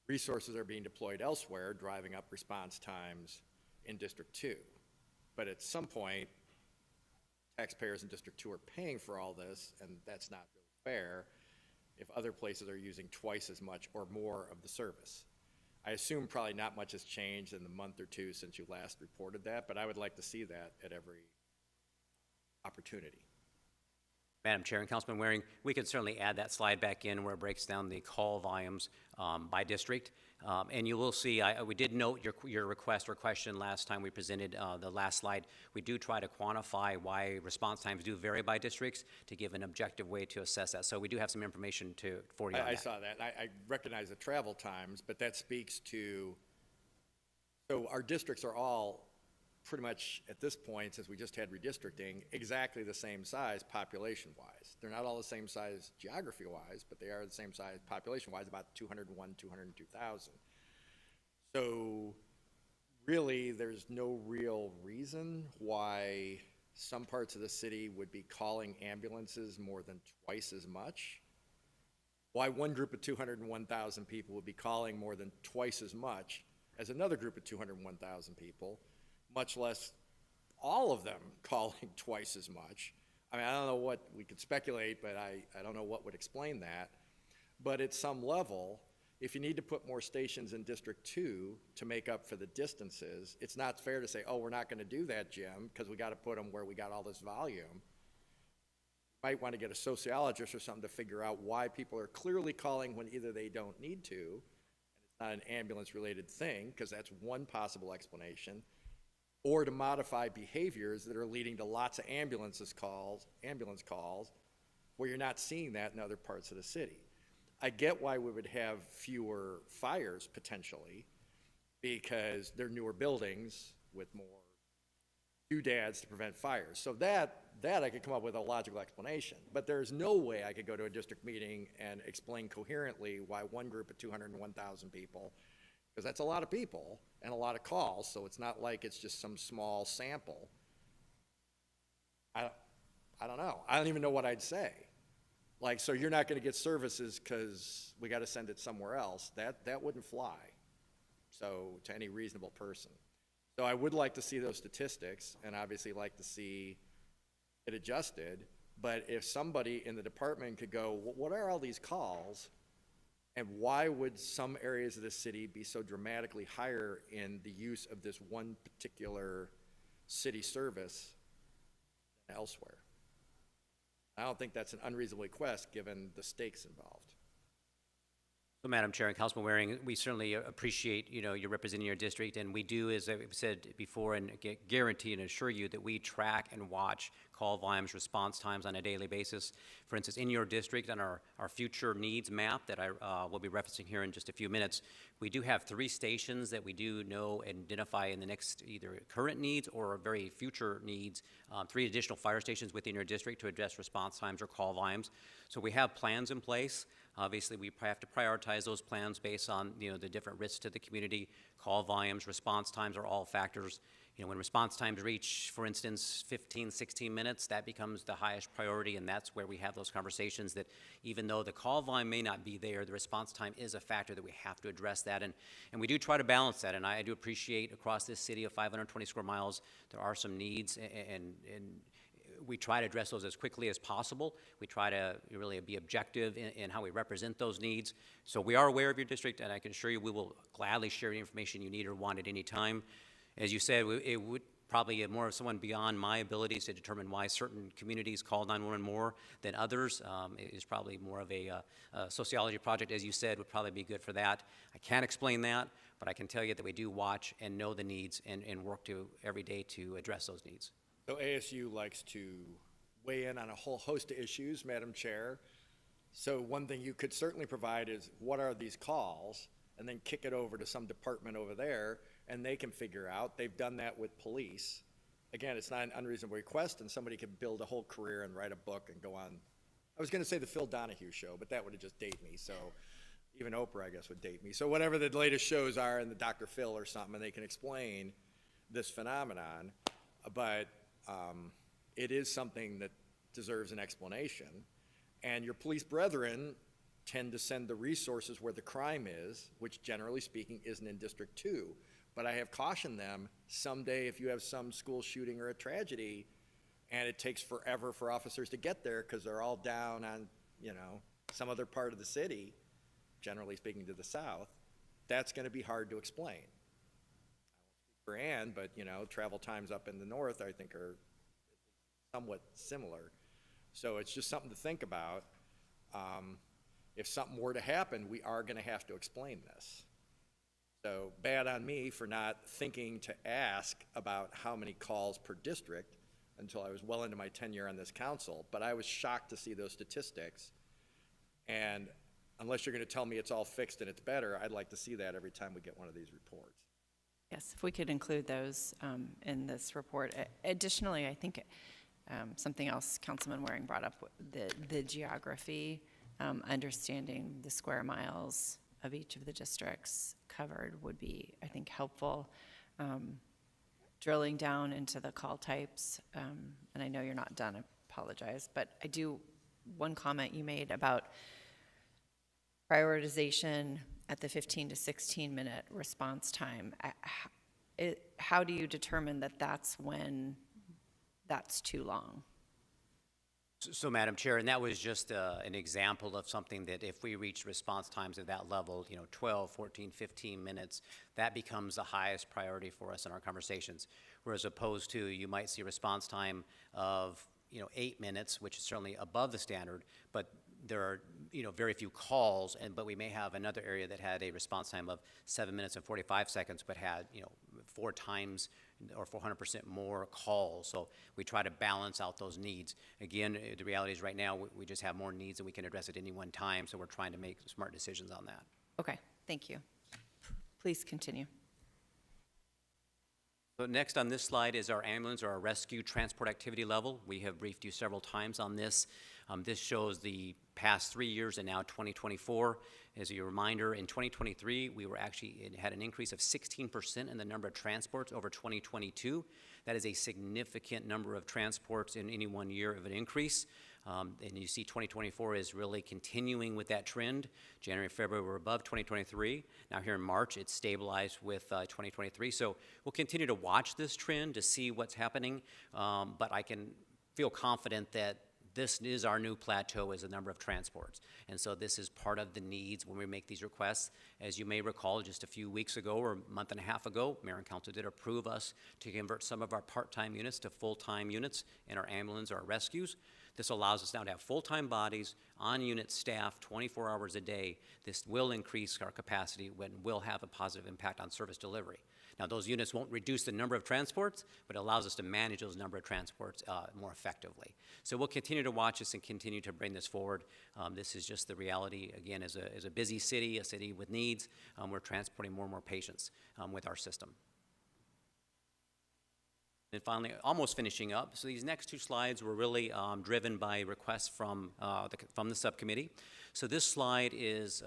resources are being deployed elsewhere, driving up response times in District 2. But at some point, taxpayers in District 2 are paying for all this, and that's not really fair if other places are using twice as much or more of the service. I assume probably not much has changed in the month or 2 since you last reported that, but I would like to see that at every opportunity. Madam Chair and Councilman Waring, we could certainly add that slide back in where it breaks down the call volumes by district. And you will see, we did note your request or question last time we presented the last slide. We do try to quantify why response times do vary by districts to give an objective way to assess that. So we do have some information for you on that. I saw that. I recognize the travel times, but that speaks to, so our districts are all pretty much at this point, since we just had redistricting, exactly the same size population-wise. They're not all the same size geography-wise, but they are the same size population-wise, about 201, 202,000. So really, there's no real reason why some parts of the city would be calling ambulances more than twice as much. Why one group of 201,000 people would be calling more than twice as much as another group of 201,000 people, much less all of them calling twice as much. I mean, I don't know what, we could speculate, but I don't know what would explain that. But at some level, if you need to put more stations in District 2 to make up for the distances, it's not fair to say, oh, we're not going to do that, Jim, because we got to put them where we got all this volume. You might want to get a sociologist or something to figure out why people are clearly calling when either they don't need to, and it's not an ambulance-related thing, because that's one possible explanation, or to modify behaviors that are leading to lots of ambulance calls, where you're not seeing that in other parts of the city. I get why we would have fewer fires potentially, because they're newer buildings with more doodads to prevent fires. So that I could come up with a logical explanation. But there's no way I could go to a district meeting and explain coherently why one group of 201,000 people, because that's a lot of people and a lot of calls, so it's not like it's just some small sample. I don't know. I don't even know what I'd say. Like, so you're not going to get services because we got to send it somewhere else. That wouldn't fly, so to any reasonable person. So I would like to see those statistics, and obviously like to see it adjusted. But if somebody in the department could go, what are all these calls? And why would some areas of the city be so dramatically higher in the use of this one particular city service elsewhere. I don't think that's an unreasonable request given the stakes involved. So, Madam Chair and Councilman Waring, we certainly appreciate, you're representing your district, and we do, as I've said before, and guarantee and assure you that we track and watch call volumes, response times on a daily basis. For instance, in your district, on our future needs map that I will be referencing here in just a few minutes, we do have 3 stations that we do know and identify in the next either current needs or very future needs, 3 additional fire stations within your district to address response times or call volumes. So we have plans in place. Obviously, we have to prioritize those plans based on, the different risks to the community. Call volumes, response times are all factors. When response times reach, for instance, 15, 16 minutes, that becomes the highest priority, and that's where we have those conversations that even though the call volume may not be there, the response time is a factor that we have to address that, and we do try to balance that, and I do appreciate across this city of 520 square miles, there are some needs, and we try to address those as quickly as possible. We try to really be objective in how we represent those needs. So we are aware of your district, and I can assure you we will gladly share the information you need or want at any time. As you said, it would probably more of someone beyond my abilities to determine why certain communities call 911 more than others. It is probably more of a sociology project, as you said, would probably be good for that. I can't explain that, but I can tell you that we do watch and know the needs and work every day to address those needs. So ASU likes to weigh in on a whole host of issues, Madam Chair. So one thing you could certainly provide is what are these calls, and then kick it over to some department over there, and they can figure out. They've done that with police. Again, it's not an unreasonable request, and somebody could build a whole career and write a book and go on. I was going to say the Phil Donahue show, but that would have just dated me. So even Oprah, I guess, would date me. So whatever the latest shows are in the Dr. Phil or something, and they can explain this phenomenon. But it is something that deserves an explanation. And your police brethren tend to send the resources where the crime is, which generally speaking isn't in District 2. But I have cautioned them, someday if you have some school shooting or a tragedy, and it takes forever for officers to get there because they're all down on, some other part of the city, generally speaking to the south, that's going to be hard to explain. For Ann, but, travel times up in the north, I think, are somewhat similar. So it's just something to think about. If something were to happen, we are going to have to explain this. So bad on me for not thinking to ask about how many calls per district until I was well into my tenure on this council, but I was shocked to see those statistics. And unless you're going to tell me it's all fixed and it's better, I'd like to see that every time we get one of these reports. Yes, if we could include those in this report. Additionally, I think something else Councilman Waring brought up, the geography, understanding the square miles of each of the districts covered would be, I think, helpful. Drilling down into the call types, and I know you're not done, I apologize, but one comment you made about prioritization at the 15 to 16 minute response time. How do you determine that that's when that's too long? So, Madam Chair, and that was just an example of something that if we reach response times at that level, 12, 14, 15 minutes, that becomes the highest priority for us in our conversations. Whereas opposed to, you might see response time of, 8 minutes, which is certainly above the standard, but there are, very few calls, but we may have another area that had a response time of 7 minutes and 45 seconds, but had, 4 times or 400% more calls. So we try to balance out those needs. Again, the reality is right now we just have more needs than we can address at any one time, so we're trying to make smart decisions on that. Okay, thank you. Please continue. So next on this slide is our ambulance or our rescue transport activity level. We have briefed you several times on this. This shows the past 3 years and now 2024. As a reminder, in 2023, it had an increase of 16% in the number of transports over 2022. That is a significant number of transports in any 1 year of an increase. And you see 2024 is really continuing with that trend. January and February were above 2023. Now here in March, it's stabilized with 2023. So we'll continue to watch this trend to see what's happening. But I can feel confident that this is our new plateau, is the number of transports. And so this is part of the needs when we make these requests. As you may recall, just a few weeks ago or a month and a half ago, Mayor and Council did approve us to convert some of our part-time units to full-time units in our ambulance or our rescues. This allows us now to have full-time bodies, on-unit staff, 24 hours a day. This will increase our capacity and will have a positive impact on service delivery. Now, those units won't reduce the number of transports, but it allows us to manage those number of transports more effectively. So we'll continue to watch this and continue to bring this forward. This is just the reality. Again, as a busy city, a city with needs, we're transporting more and more patients with our system. And finally, almost finishing up, so these next two slides were really driven by requests from the subcommittee. So this slide is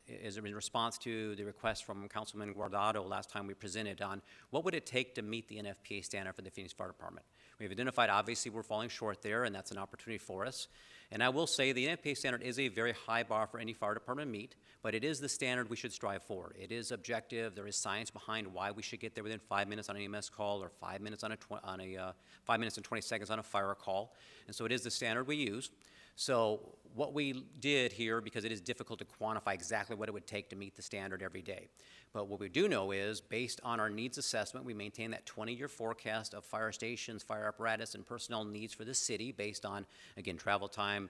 in response to the request from Councilman Guardado last time we presented on what would it take to meet the NFPA standard for the Phoenix Fire Department. We've identified, obviously, we're falling short there, and that's an opportunity for us. And I will say the NFPA standard is a very high bar for any fire department to meet, but it is the standard we should strive for. It is objective. There is science behind why we should get there within 5 minutes on an EMS call or 5 minutes on 5 minutes and 20 seconds on a fire call. And so it is the standard we use. So what we did here, because it is difficult to quantify exactly what it would take to meet the standard every day, but what we do know is, based on our needs assessment, we maintain that 20-year forecast of fire stations, fire apparatus, and personnel needs for the city based on, again, travel time,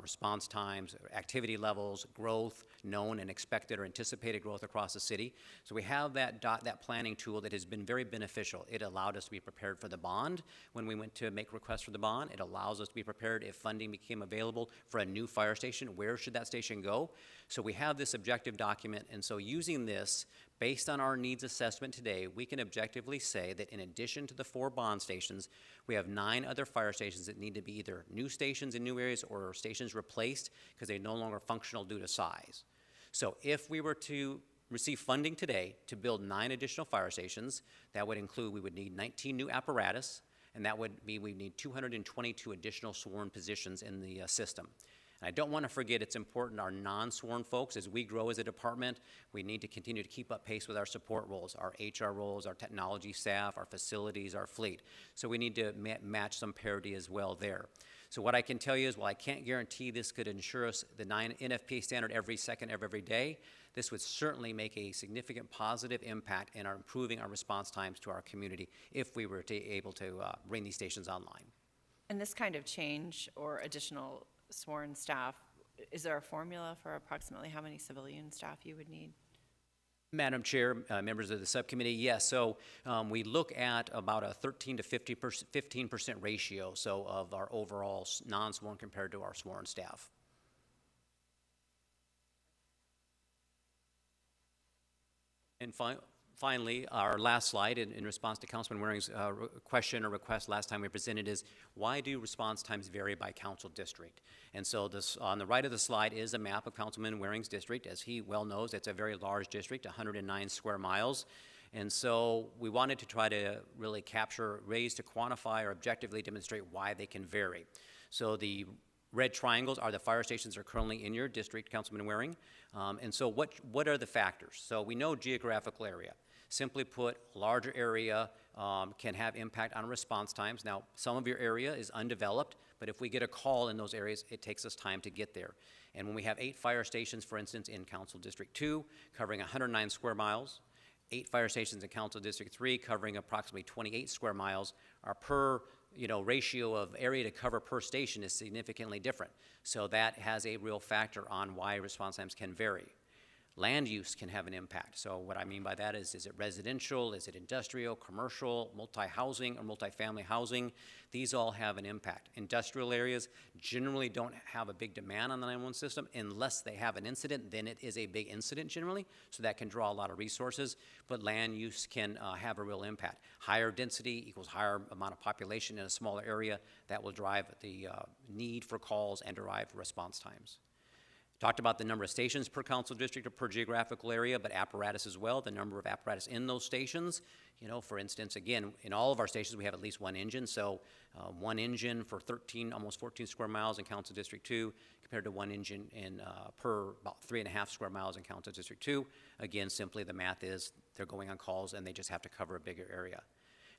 response times, activity levels, growth, known and expected or anticipated growth across the city. So we have that planning tool that has been very beneficial. It allowed us to be prepared for the bond when we went to make requests for the bond. It allows us to be prepared if funding became available for a new fire station. Where should that station go? So we have this objective document, and so using this, based on our needs assessment today, we can objectively say that in addition to the 4 bond stations, we have 9 other fire stations that need to be either new stations in new areas or stations replaced because they're no longer functional due to size. So if we were to receive funding today to build 9 additional fire stations, that would include, we would need 19 new apparatus, and that would be, we need 222 additional sworn positions in the system. And I don't want to forget, it's important, our non-sworn folks, as we grow as a department, we need to continue to keep up pace with our support roles, our HR roles, our technology staff, our facilities, our fleet. So we need to match some parity as well there. So what I can tell you is, while I can't guarantee this could ensure us the 9 NFPA standard every second of every day, this would certainly make a significant positive impact in improving our response times to our community if we were able to bring these stations online. And this kind of change or additional sworn staff, is there a formula for approximately how many civilian staff you would need? Madam Chair, members of the subcommittee, yes. So we look at about a 13 to 15% ratio, so of our overall non-sworn compared to our sworn staff. And finally, our last slide in response to Councilman Waring's question or request last time we presented is, why do response times vary by council district? And so this, on the right of the slide is a map of Councilman Waring's district. As he well knows, it's a very large district, 109 square miles. And so we wanted to try to really capture ways to quantify or objectively demonstrate why they can vary. So the red triangles are the fire stations that are currently in your district, Councilman Waring. And so what are the factors? So we know geographical area. Simply put, larger area can have impact on response times. Now, some of your area is undeveloped, but if we get a call in those areas, it takes us time to get there. And when we have 8 fire stations, for instance, in Council District 2, covering 109 square miles, 8 fire stations in Council District 3, covering approximately 28 square miles, our per ratio of area to cover per station is significantly different. So that has a real factor on why response times can vary. Land use can have an impact. So what I mean by that is it residential, is it industrial, commercial, multi-housing, or multi-family housing? These all have an impact. Industrial areas generally don't have a big demand on the 911 system unless they have an incident. Then it is a big incident generally, so that can draw a lot of resources. But land use can have a real impact. Higher density equals higher amount of population in a smaller area. That will drive the need for calls and derive response times. Talked about the number of stations per council district or per geographical area, but apparatus as well, the number of apparatus in those stations. For instance, again, in all of our stations, we have at least 1 engine. So 1 engine for almost 14 square miles in Council District 2, compared to 1 engine per about 3.5 square miles in Council District 2. Again, simply the math is they're going on calls and they just have to cover a bigger area.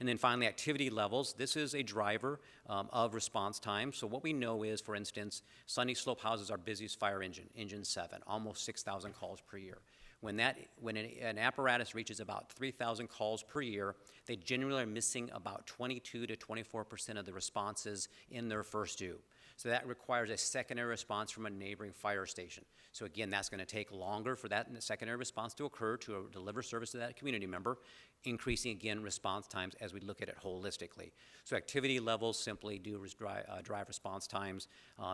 And then finally, activity levels. This is a driver of response time. So what we know is, for instance, Sunny Slope houses our busiest fire engine, Engine 7, almost 6,000 calls per year. When an apparatus reaches about 3,000 calls per year, they generally are missing about 22 to 24% of the responses in their first due. So that requires a secondary response from a neighboring fire station. So again, that's going to take longer for that secondary response to occur to deliver service to that community member, increasing again response times as we look at it holistically. So activity levels simply do drive response times.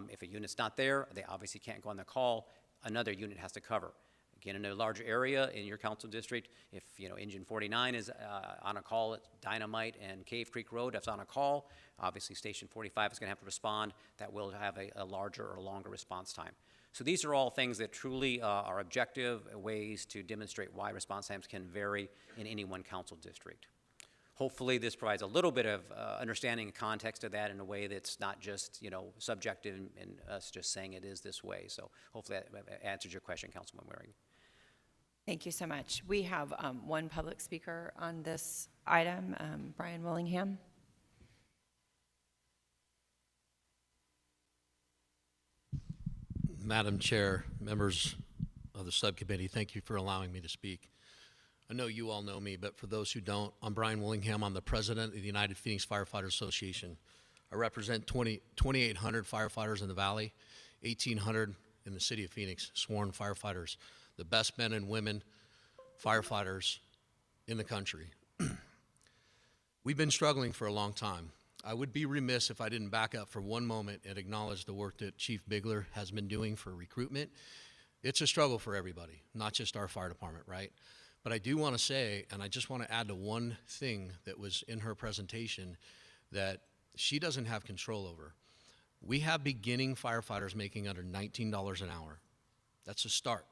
If a unit's not there, they obviously can't go on the call. Another unit has to cover. Again, in a larger area in your council district, if Engine 49 is on a call at Dynamite and Cave Creek Road, that's on a call, obviously Station 45 is going to have to respond. That will have a larger or longer response time. So these are all things that truly are objective ways to demonstrate why response times can vary in any one council district. Hopefully this provides a little bit of understanding and context of that in a way that's not just subjective and us just saying it is this way. So hopefully that answers your question, Councilman Waring. Thank you so much. We have one public speaker on this item, Brian Willingham. Madam Chair, members of the subcommittee, thank you for allowing me to speak. I know you all know me, but for those who don't, I'm Brian Willingham. I'm the president of the United Phoenix Firefighters Association. I represent 2,800 firefighters in the Valley, 1,800 in the city of Phoenix, sworn firefighters, the best men and women firefighters in the country. We've been struggling for a long time. I would be remiss if I didn't back up for one moment and acknowledge the work that Chief Bigler has been doing for recruitment. It's a struggle for everybody, not just our fire department, right? But I do want to say, and I just want to add to one thing that was in her presentation that she doesn't have control over. We have beginning firefighters making under $19 an hour. That's a start.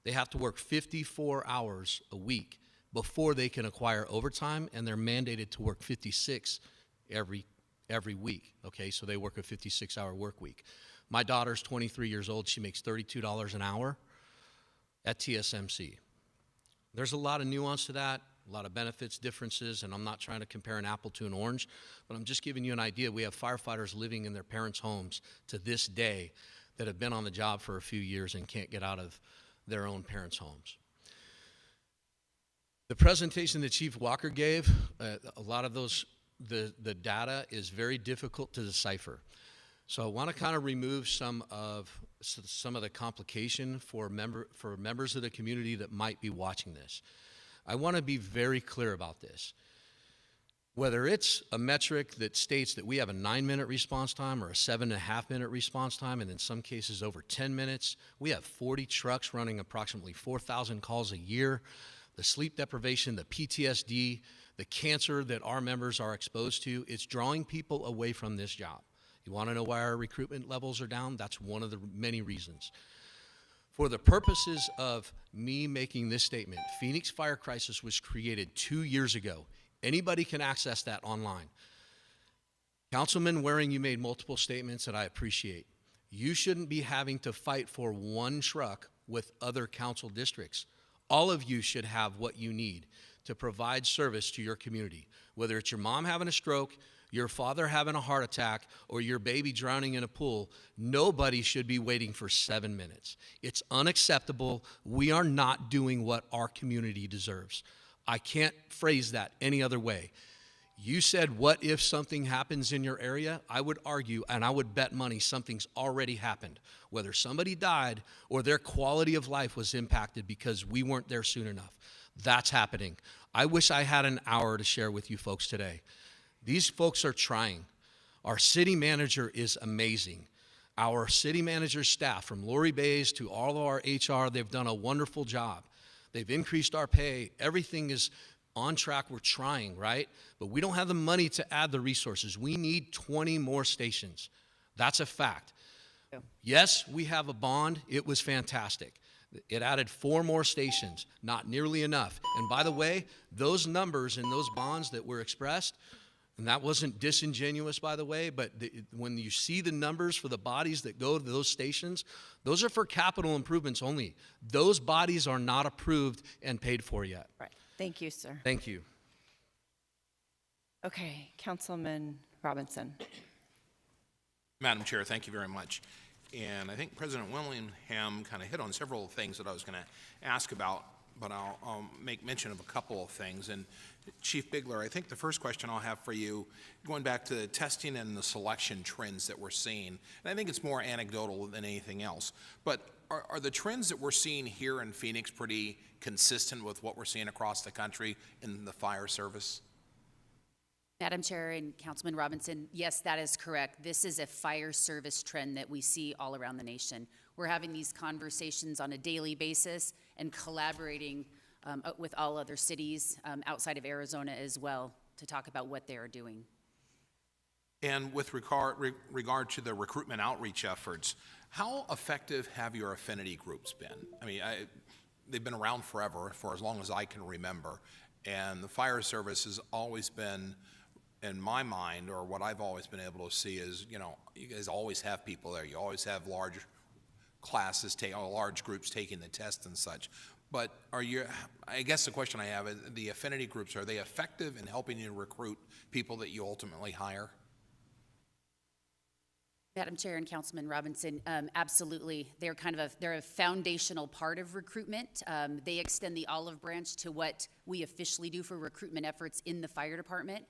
They have to work 54 hours a week before they can acquire overtime, and they're mandated to work 56 every week, okay? So they work a 56-hour work week. My daughter's 23 years old. She makes $32 an hour at TSMC. There's a lot of nuance to that, a lot of benefits, differences, and I'm not trying to compare an apple to an orange, but I'm just giving you an idea. We have firefighters living in their parents' homes to this day that have been on the job for a few years and can't get out of their own parents' homes. The presentation that Chief Walker gave, a lot of those, the data is very difficult to decipher. So I want to kind of remove some of the complication for members of the community that might be watching this. I want to be very clear about this. Whether it's a metric that states that we have a 9-minute response time or a 7.5-minute response time, and in some cases over 10 minutes, we have 40 trucks running approximately 4,000 calls a year. The sleep deprivation, the PTSD, the cancer that our members are exposed to, it's drawing people away from this job. You want to know why our recruitment levels are down? That's one of the many reasons. For the purposes of me making this statement, Phoenix Fire Crisis was created 2 years ago. Anybody can access that online. Councilman Waring, you made multiple statements that I appreciate. You shouldn't be having to fight for one truck with other council districts. All of you should have what you need to provide service to your community, whether it's your mom having a stroke, your father having a heart attack, or your baby drowning in a pool. Nobody should be waiting for 7 minutes. It's unacceptable. We are not doing what our community deserves. I can't phrase that any other way. You said, what if something happens in your area? I would argue, and I would bet money, something's already happened. Whether somebody died or their quality of life was impacted because we weren't there soon enough. That's happening. I wish I had an hour to share with you folks today. These folks are trying. Our city manager is amazing. Our city manager staff, from Lori Bays to all of our HR, they've done a wonderful job. They've increased our pay. Everything is on track. We're trying, right? But we don't have the money to add the resources. We need 20 more stations. That's a fact. Yeah. Yes, we have a bond. It was fantastic. It added 4 more stations, not nearly enough. And by the way, those numbers and those bonds that were expressed, and that wasn't disingenuous, by the way, but when you see the numbers for the bodies that go to those stations, those are for capital improvements only. Those bodies are not approved and paid for yet. Right. Thank you, sir. Thank you. Okay, Councilman Robinson. Madam Chair, thank you very much. And I think President Willingham kind of hit on several things that I was going to ask about, but I'll make mention of a couple of things. And Chief Bigler, I think the first question I'll have for you, going back to the testing and the selection trends that we're seeing, and I think it's more anecdotal than anything else, but are the trends that we're seeing here in Phoenix pretty consistent with what we're seeing across the country in the fire service? Madam Chair and Councilman Robinson, yes, that is correct. This is a fire service trend that we see all around the nation. We're having these conversations on a daily basis and collaborating with all other cities outside of Arizona as well to talk about what they are doing. And with regard to the recruitment outreach efforts, how effective have your affinity groups been? I mean, they've been around forever, for as long as I can remember, and the fire service has always been, in my mind, or what I've always been able to see is, you know, you guys always have people there. You always have large classes, large groups taking the test and such. But I guess the question I have is, the affinity groups, are they effective in helping you recruit people that you ultimately hire? Madam Chair and Councilman Robinson, absolutely. They're a foundational part of recruitment. They extend the olive branch to what we officially do for recruitment efforts in the fire department.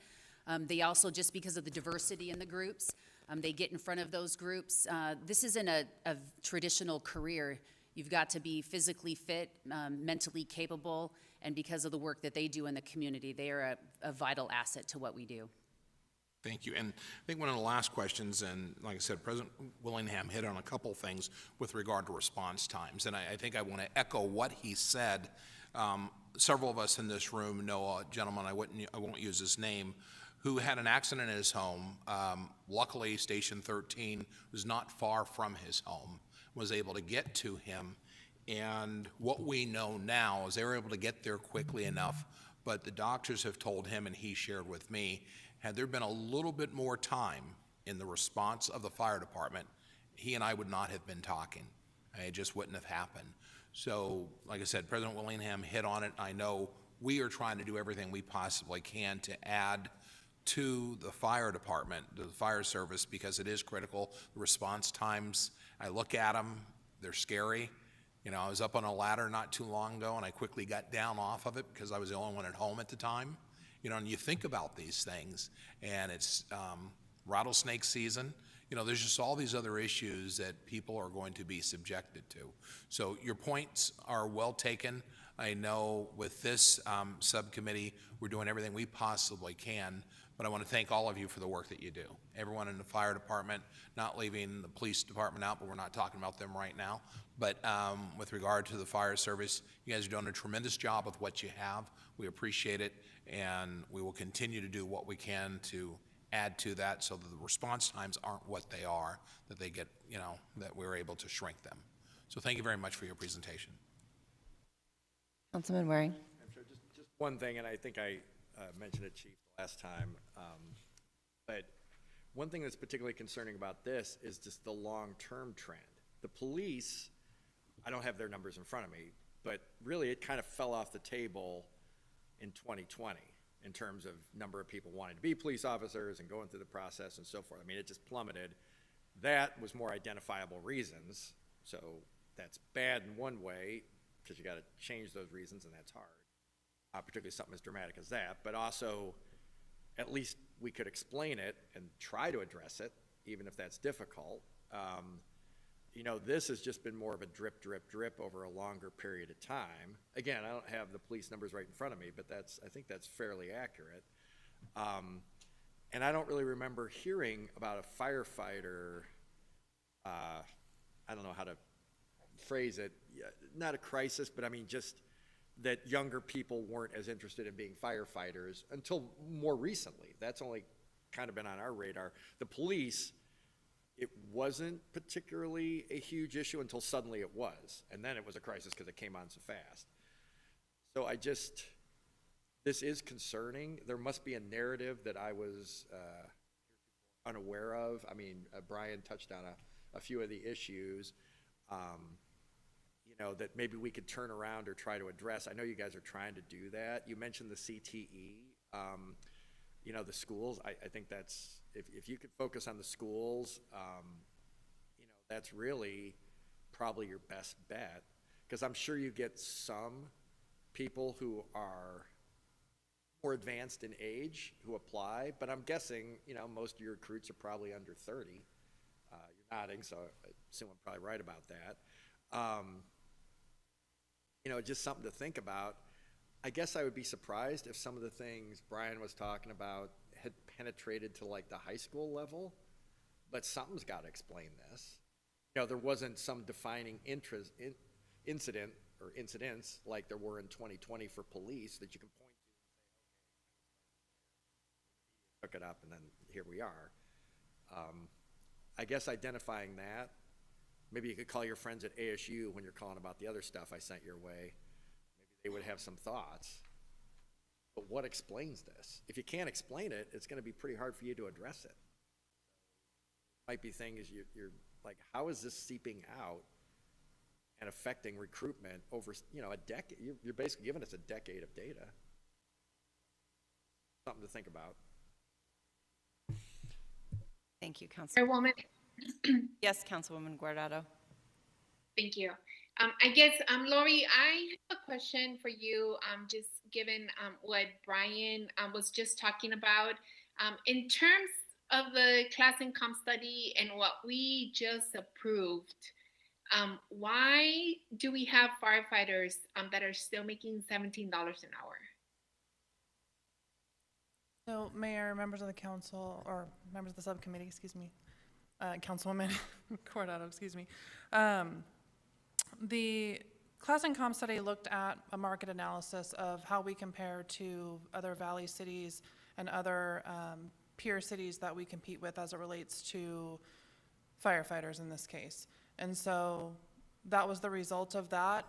They also, just because of the diversity in the groups, they get in front of those groups. This isn't a traditional career. You've got to be physically fit, mentally capable, and because of the work that they do in the community, they are a vital asset to what we do. Thank you. And I think one of the last questions, and like I said, President Willingham hit on a couple things with regard to response times, and I think I want to echo what he said. Several of us in this room know a gentleman, I won't use his name, who had an accident in his home. Luckily, Station 13 was not far from his home, was able to get to him. And what we know now is they were able to get there quickly enough, but the doctors have told him, and he shared with me, had there been a little bit more time in the response of the fire department, he and I would not have been talking. It just wouldn't have happened. So, like I said, President Willingham hit on it. I know we are trying to do everything we possibly can to add to the fire department, the fire service, because it is critical. The response times, I look at them, they're scary. You know, I was up on a ladder not too long ago, and I quickly got down off of it because I was the only one at home at the time. You know, and you think about these things, and it's rattlesnake season. You know, there's just all these other issues that people are going to be subjected to. So your points are well taken. I know with this subcommittee, we're doing everything we possibly can, but I want to thank all of you for the work that you do. Everyone in the fire department, not leaving the police department out, but we're not talking about them right now. But with regard to the fire service, you guys are doing a tremendous job with what you have. We appreciate it, and we will continue to do what we can to add to that so that the response times aren't what they are, that they get, you know, that we're able to shrink them. So thank you very much for your presentation. Councilman Waring. Just one thing, and I think I mentioned it, Chief, last time, but one thing that's particularly concerning about this is just the long-term trend. The police, I don't have their numbers in front of me, but really it kind of fell off the table in 2020 in terms of number of people wanting to be police officers and going through the process and so forth. I mean, it just plummeted. That was more identifiable reasons, so that's bad in one way because you got to change those reasons, and that's hard, particularly something as dramatic as that. But also, at least we could explain it and try to address it, even if that's difficult. You know, this has just been more of a drip, drip, drip over a longer period of time. Again, I don't have the police numbers right in front of me, but I think that's fairly accurate. And I don't really remember hearing about a firefighter, I don't know how to phrase it, not a crisis, but I mean just that younger people weren't as interested in being firefighters until more recently. That's only kind of been on our radar. The police, it wasn't particularly a huge issue until suddenly it was. And then it was a crisis because it came on so fast. So this is concerning. There must be a narrative that I was unaware of. I mean, Brian touched on a few of the issues, you know, that maybe we could turn around or try to address. I know you guys are trying to do that. You mentioned the CTE. you know, the schools, I think that's, if you could focus on the schools, you know, that's really probably your best bet, because I'm sure you get some people who are more advanced in age who apply, but I'm guessing, you know, most of your recruits are probably under 30. You're nodding, so I assume I'm probably right about that. You know, just something to think about. I guess I would be surprised if some of the things Brian was talking about had penetrated to like the high school level, but something's got to explain this. You know, there wasn't some defining incident or incidents like there were in 2020 for police that you can point to and say, okay, took it up, and then here we are. I guess identifying that, maybe you could call your friends at ASU when you're calling about the other stuff I sent your way. Maybe they would have some thoughts. But what explains this? If you can't explain it, it's going to be pretty hard for you to address it. Might be things you're like, how is this seeping out and affecting recruitment over, you know, a decade? You're basically giving us a decade of data. Something to think about. Thank you, Councilwoman. Chairwoman, Yes, Councilwoman Guardado. thank you. I guess, Lori, I have a question for you, just given what Brian was just talking about. In terms of the class income study and what we just approved, why do we have firefighters that are still making $17 an hour? So, Mayor, members of the council, or members of the subcommittee, excuse me, Councilwoman Coronado, excuse me. The class and comp study looked at a market analysis of how we compare to other valley cities and other peer cities that we compete with as it relates to firefighters in this case. And so that was the result of that.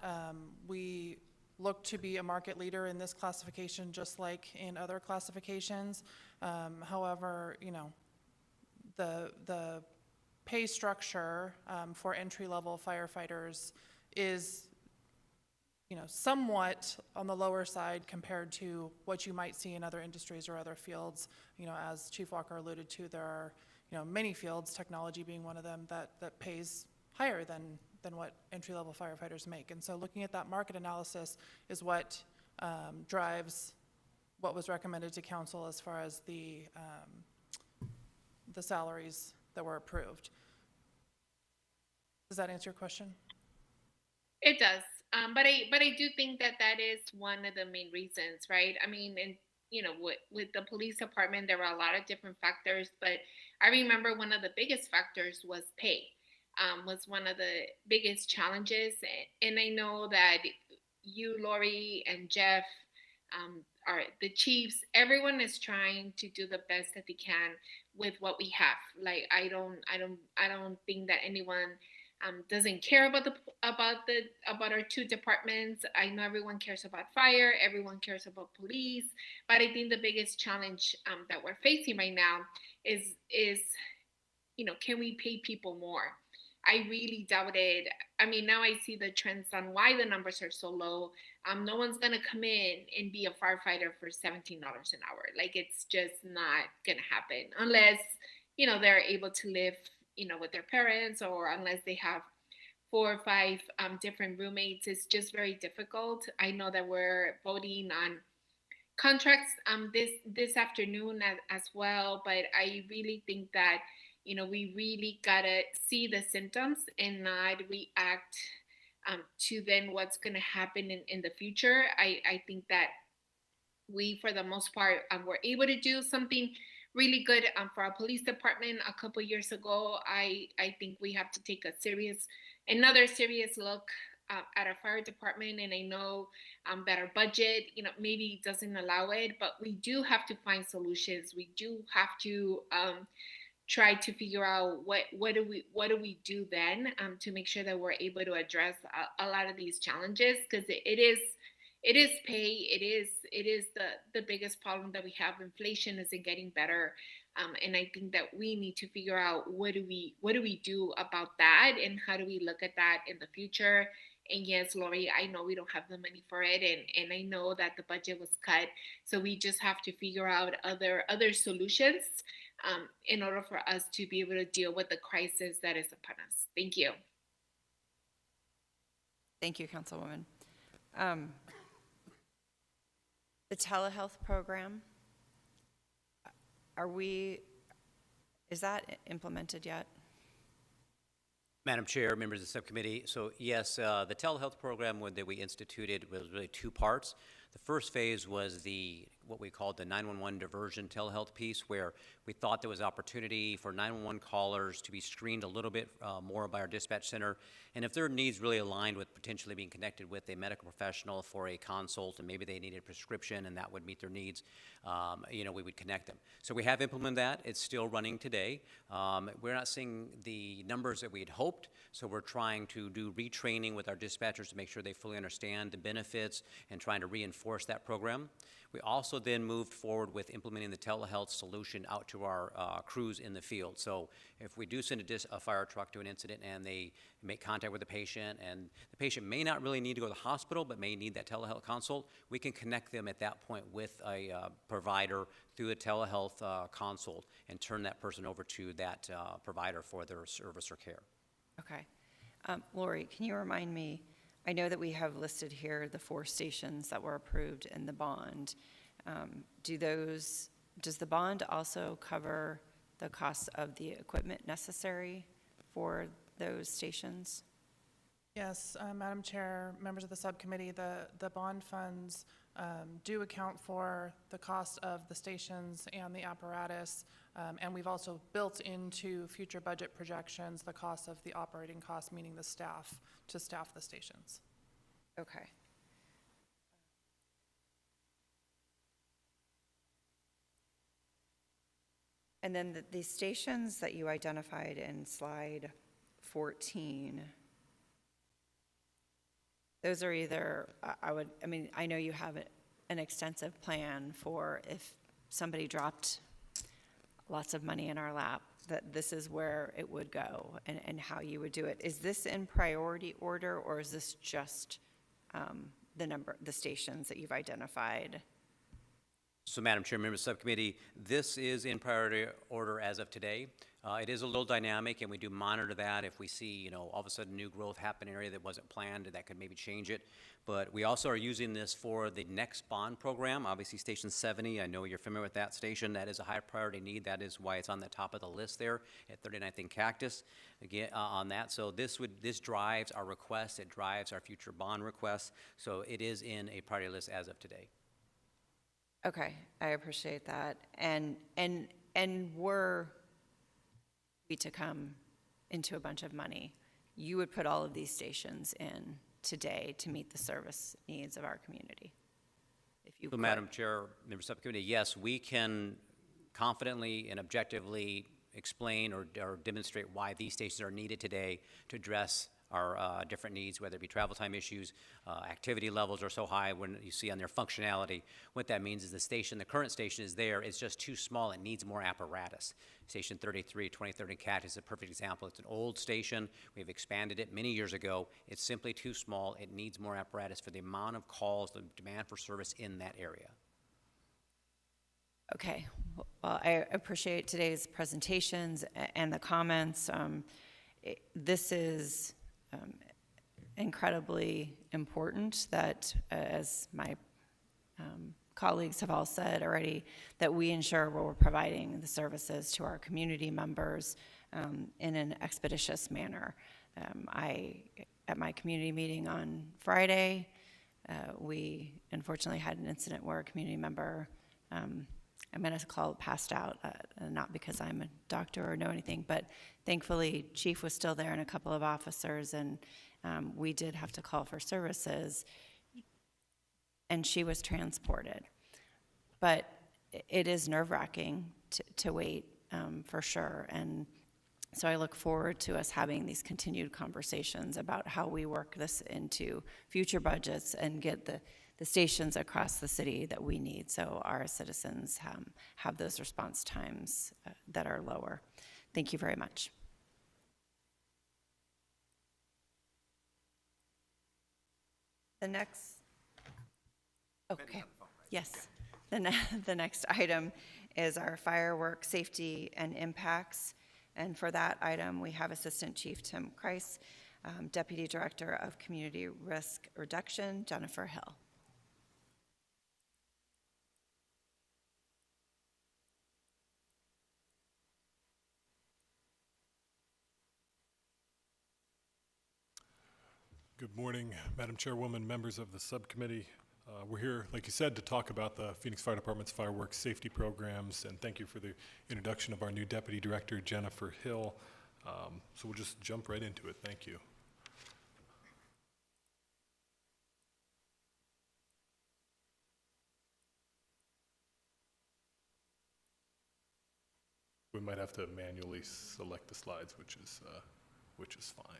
We look to be a market leader in this classification, just like in other classifications. However, you know, the pay structure for entry-level firefighters is, you know, somewhat on the lower side compared to what you might see in other industries or other fields. You know, as Chief Walker alluded to, there are, you know, many fields, technology being one of them, that pays higher than what entry-level firefighters make. And so looking at that market analysis is what drives what was recommended to council as far as the salaries that were approved. Does that answer your question? It does, but I do think that is one of the main reasons, right? I mean, and you know, with the police department, there were a lot of different factors, but I remember one of the biggest factors was pay. Was one of the biggest challenges, and I know that you, Lori, and Jeff, are the chiefs. Everyone is trying to do the best that they can with what we have. Like I don't think that anyone doesn't care about our two departments. I know everyone cares about fire, everyone cares about police, but I think the biggest challenge that we're facing right now is you know, can we pay people more? I really doubt it. I mean, now I see the trends on why the numbers are so low. No one's gonna come in and be a firefighter for $17 an hour. Like it's just not gonna happen unless, you know, they're able to live, you know, with their parents, or unless they have 4 or 5 different roommates. It's just very difficult. I know that we're voting on contracts this afternoon as well, but I really think that, you know, we really gotta see the symptoms and not react to then what's gonna happen in the future. I think that we, for the most part, were able to do something really good for our police department a couple years ago. I think we have to take another serious look at our fire department, and I know that our budget, you know, maybe doesn't allow it, but we do have to find solutions. We do have to try to figure out what do we do then to make sure that we're able to address a lot of these challenges, because it is pay. It is the biggest problem that we have. Inflation isn't getting better, and I think that we need to figure out what do we do about that, and how do we look at that in the future. And yes, Lori, I know we don't have the money for it, and I know that the budget was cut. So we just have to figure out other solutions in order for us to be able to deal with the crisis that is upon us. Thank you. Thank you, Councilwoman. The telehealth program, is that implemented yet? Madam Chair, members of the subcommittee, so yes, the telehealth program that we instituted was really two parts. The first phase was what we called the 911 diversion telehealth piece, where we thought there was opportunity for 911 callers to be screened a little bit more by our dispatch center, and if their needs really aligned with potentially being connected with a medical professional for a consult, and maybe they needed a prescription and that would meet their needs, we would connect them. So we have implemented that. It's still running today. We're not seeing the numbers that we had hoped, so we're trying to do retraining with our dispatchers to make sure they fully understand the benefits and trying to reinforce that program. We also then moved forward with implementing the telehealth solution out to our crews in the field. So if we do send a fire truck to an incident and they make contact with the patient, and the patient may not really need to go to the hospital but may need that telehealth consult, we can connect them at that point with a provider through a telehealth consult and turn that person over to that provider for their service or care. Okay. Lori, can you remind me, I know that we have listed here the 4 stations that were approved in the bond. Does the bond also cover the cost of the equipment necessary for those stations? Yes, Madam Chair, members of the subcommittee, the bond funds do account for the cost of the stations and the apparatus, and we've also built into future budget projections the cost of the operating costs, meaning the staff, to staff the stations. Okay. And then the stations that you identified in slide 14, those are either, I know you have an extensive plan for if somebody dropped lots of money in our lap, that this is where it would go and how you would do it. Is this in priority order, or is this just the stations that you've identified? So, Madam Chair, members of the subcommittee, this is in priority order as of today. It is a little dynamic, and we do monitor that. If we see, all of a sudden new growth happen in an area that wasn't planned, that could maybe change it. But we also are using this for the next bond program. Obviously, Station 70, I know you're familiar with that station. That is a high priority need. That is why it's on the top of the list there at 39th and Cactus. Again, on that, so this drives our requests. It drives our future bond requests. So it is in a priority list as of today. Okay, I appreciate that. And were we to come into a bunch of money, you would put all of these stations in today to meet the service needs of our community? If you could. Madam Chair, members of the subcommittee, yes, we can confidently and objectively explain or demonstrate why these stations are needed today to address our different needs, whether it be travel time issues, activity levels are so high when you see on their functionality. What that means is the current station is there, it's just too small, it needs more apparatus. Station 33, 2030 Cat is a perfect example. It's an old station, we've expanded it many years ago. It's simply too small, it needs more apparatus for the amount of calls, the demand for service in that area. Okay, well, I appreciate today's presentations and the comments. This is incredibly important that, as my colleagues have all said already, that we ensure we're providing the services to our community members in an expeditious manner. At my community meeting on Friday, we unfortunately had an incident where a community member, I'm going to call it passed out, not because I'm a doctor or know anything, but thankfully Chief was still there and a couple of officers, and we did have to call for services, and she was transported. But it is nerve-wracking to wait for sure, and so I look forward to us having these continued conversations about how we work this into future budgets and get the stations across the city that we need so our citizens have those response times that are lower. Thank you very much. The next, okay, yes. The next item is our fireworks safety and impacts. And for that item, we have Assistant Chief Tim Kreis, Deputy Director of Community Risk Reduction, Jennifer Hill. Good morning, Madam Chairwoman, members of the subcommittee. We're here, like you said, to talk about the Phoenix Fire Department's fireworks safety programs, and thank you for the introduction of our new Deputy Director, Jennifer Hill. So we'll just jump right into it. Thank you. We might have to manually select the slides, which is fine.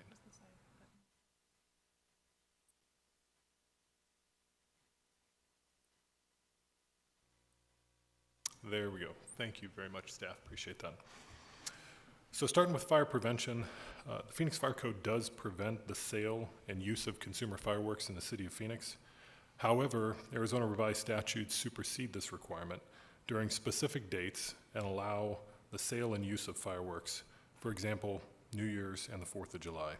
There we go. Thank you very much, staff. Appreciate that. So starting with fire prevention, the Phoenix Fire Code does prevent the sale and use of consumer fireworks in the city of Phoenix. However, Arizona revised statutes supersede this requirement during specific dates and allow the sale and use of fireworks, for example, New Year's and the 4th of July.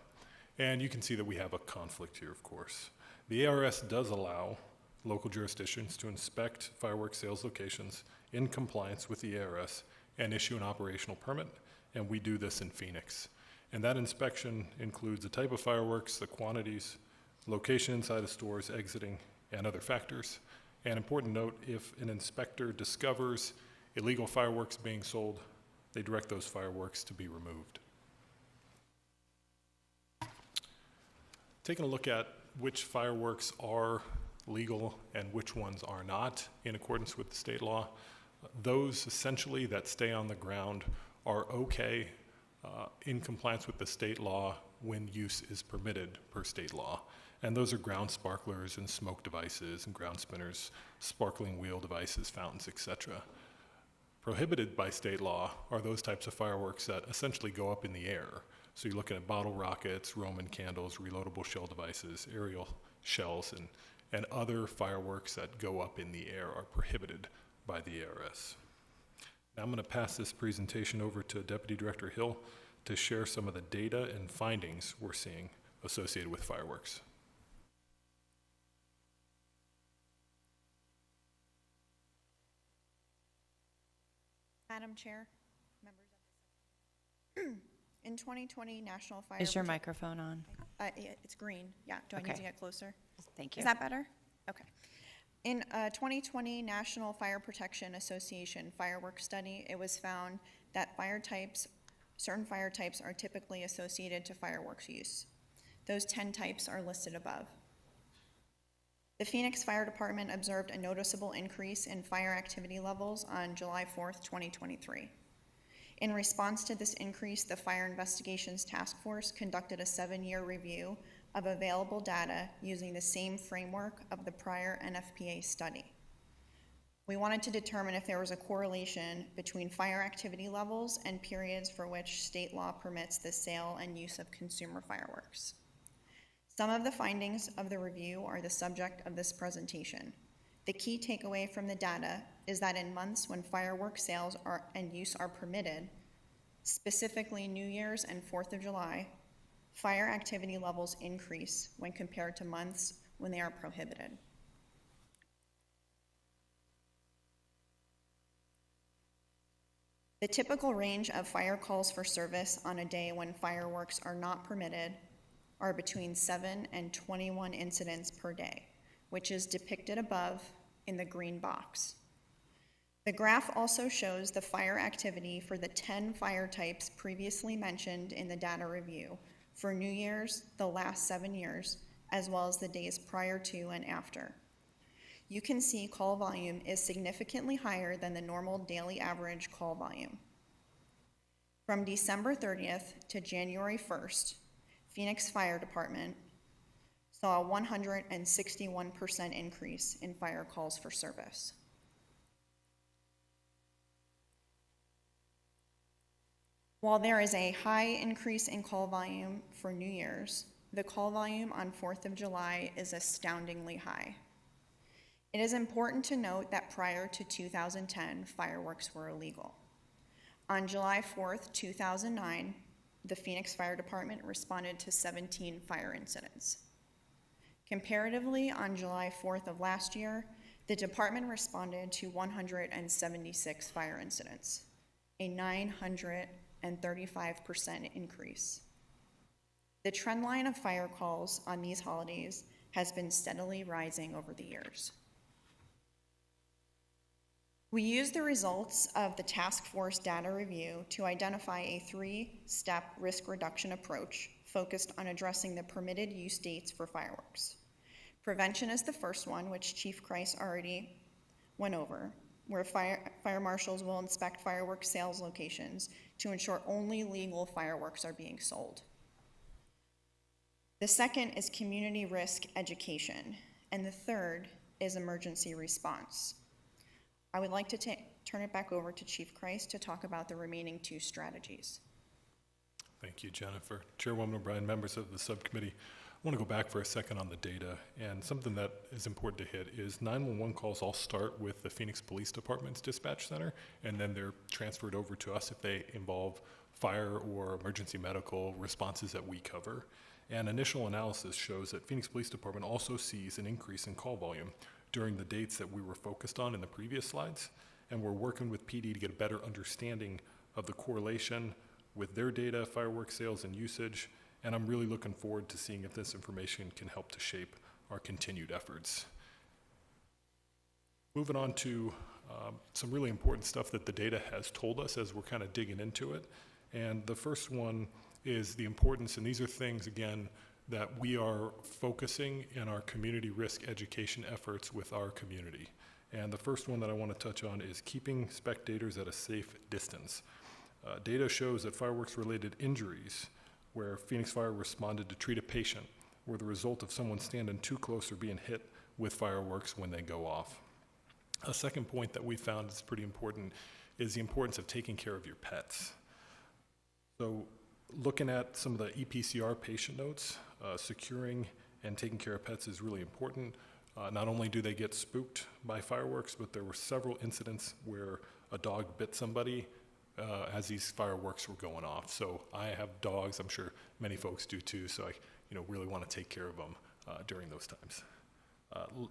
And you can see that we have a conflict here, of course. The ARS does allow local jurisdictions to inspect fireworks sales locations in compliance with the ARS and issue an operational permit, and we do this in Phoenix. And that inspection includes the type of fireworks, the quantities, location inside of stores, exiting, and other factors. And important note, if an inspector discovers illegal fireworks being sold, they direct those fireworks to be removed. Taking a look at which fireworks are legal and which ones are not in accordance with the state law, those essentially that stay on the ground are okay in compliance with the state law when use is permitted per state law. And those are ground sparklers and smoke devices and ground spinners, sparkling wheel devices, fountains, etc. Prohibited by state law are those types of fireworks that essentially go up in the air. So you're looking at bottle rockets, Roman candles, reloadable shell devices, aerial shells, and other fireworks that go up in the air are prohibited by the ARS. Now I'm going to pass this presentation over to Deputy Director Hill to share some of the data and findings we're seeing associated with fireworks. Madam Chair, members of the in 2020 National Fire Is your microphone on? Yeah, it's green. Yeah. Do I need to get closer? Thank you. Is that better? Okay. In 2020 National Fire Protection Association fireworks study, it was found that certain fire types are typically associated to fireworks use. Those 10 types are listed above. The Phoenix Fire Department observed a noticeable increase in fire activity levels on July 4th, 2023. In response to this increase, the Fire Investigations Task Force conducted a 7-year review of available data using the same framework of the prior NFPA study. We wanted to determine if there was a correlation between fire activity levels and periods for which state law permits the sale and use of consumer fireworks. Some of the findings of the review are the subject of this presentation. The key takeaway from the data is that in months when fireworks sales and use are permitted, specifically New Year's and 4th of July, fire activity levels increase when compared to months when they are prohibited. The typical range of fire calls for service on a day when fireworks are not permitted are between 7 and 21 incidents per day, which is depicted above in the green box. The graph also shows the fire activity for the 10 fire types previously mentioned in the data review for New Year's, the last 7 years, as well as the days prior to and after. You can see call volume is significantly higher than the normal daily average call volume. From December 30th to January 1st, Phoenix Fire Department saw a 161% increase in fire calls for service. While there is a high increase in call volume for New Year's, the call volume on 4th of July is astoundingly high. It is important to note that prior to 2010, fireworks were illegal. On July 4th, 2009, the Phoenix Fire Department responded to 17 fire incidents. Comparatively, on July 4th of last year, the department responded to 176 fire incidents, a 935% increase. The trend line of fire calls on these holidays has been steadily rising over the years. We used the results of the task force data review to identify a 3-step risk reduction approach focused on addressing the permitted use dates for fireworks. Prevention is the first one, which Chief Kreis already went over, where fire marshals will inspect fireworks sales locations to ensure only legal fireworks are being sold. The second is community risk education, and the third is emergency response. I would like to turn it back over to Chief Kreis to talk about the remaining 2 strategies. Thank you, Jennifer. Chairwoman O'Brien, members of the subcommittee, I want to go back for a second on the data, and something that is important to hit is 911 calls all start with the Phoenix Police Department's dispatch center, and then they're transferred over to us if they involve fire or emergency medical responses that we cover. And initial analysis shows that Phoenix Police Department also sees an increase in call volume during the dates that we were focused on in the previous slides, and we're working with PD to get a better understanding of the correlation with their data, fireworks sales, and usage, and I'm really looking forward to seeing if this information can help to shape our continued efforts. Moving on to some really important stuff that the data has told us as we're kind of digging into it, and the first one is the importance, and these are things, again, that we are focusing in our community risk education efforts with our community. And the first one that I want to touch on is keeping spectators at a safe distance. Data shows that fireworks-related injuries where Phoenix Fire responded to treat a patient were the result of someone standing too close or being hit with fireworks when they go off. A second point that we found is pretty important is the importance of taking care of your pets. So looking at some of the EPCR patient notes, securing and taking care of pets is really important. Not only do they get spooked by fireworks, but there were several incidents where a dog bit somebody as these fireworks were going off. So I have dogs, I'm sure many folks do too, so I really want to take care of them during those times.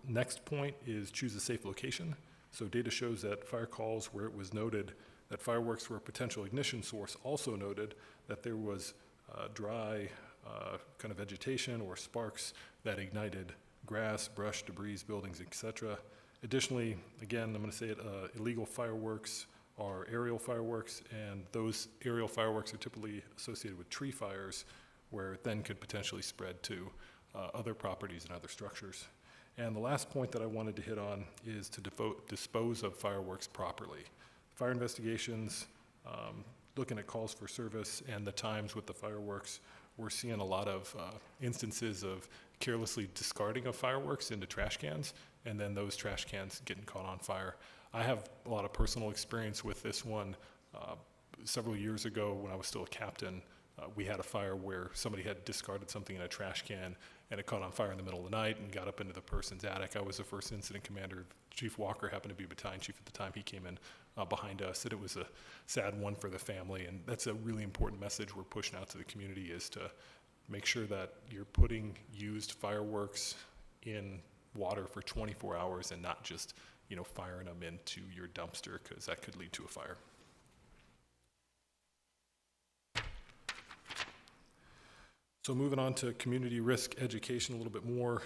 Next point is choose a safe location. So data shows that fire calls where it was noted that fireworks were a potential ignition source also noted that there was dry kind of vegetation or sparks that ignited grass, brush, debris, buildings, etc. Additionally, again, I'm going to say it, illegal fireworks are aerial fireworks, and those aerial fireworks are typically associated with tree fires, where it then could potentially spread to other properties and other structures. And the last point that I wanted to hit on is to dispose of fireworks properly. Fire investigations, looking at calls for service and the times with the fireworks, we're seeing a lot of instances of carelessly discarding of fireworks into trash cans, and then those trash cans getting caught on fire. I have a lot of personal experience with this one. Several years ago when I was still a captain, we had a fire where somebody had discarded something in a trash can and it caught on fire in the middle of the night and got up into the person's attic. I was the first incident commander. Chief Walker happened to be battalion chief at the time. He came in behind us, and it was a sad one for the family, and that's a really important message we're pushing out to the community, is to make sure that you're putting used fireworks in water for 24 hours and not just firing them into your dumpster, because that could lead to a fire. So moving on to community risk education a little bit more,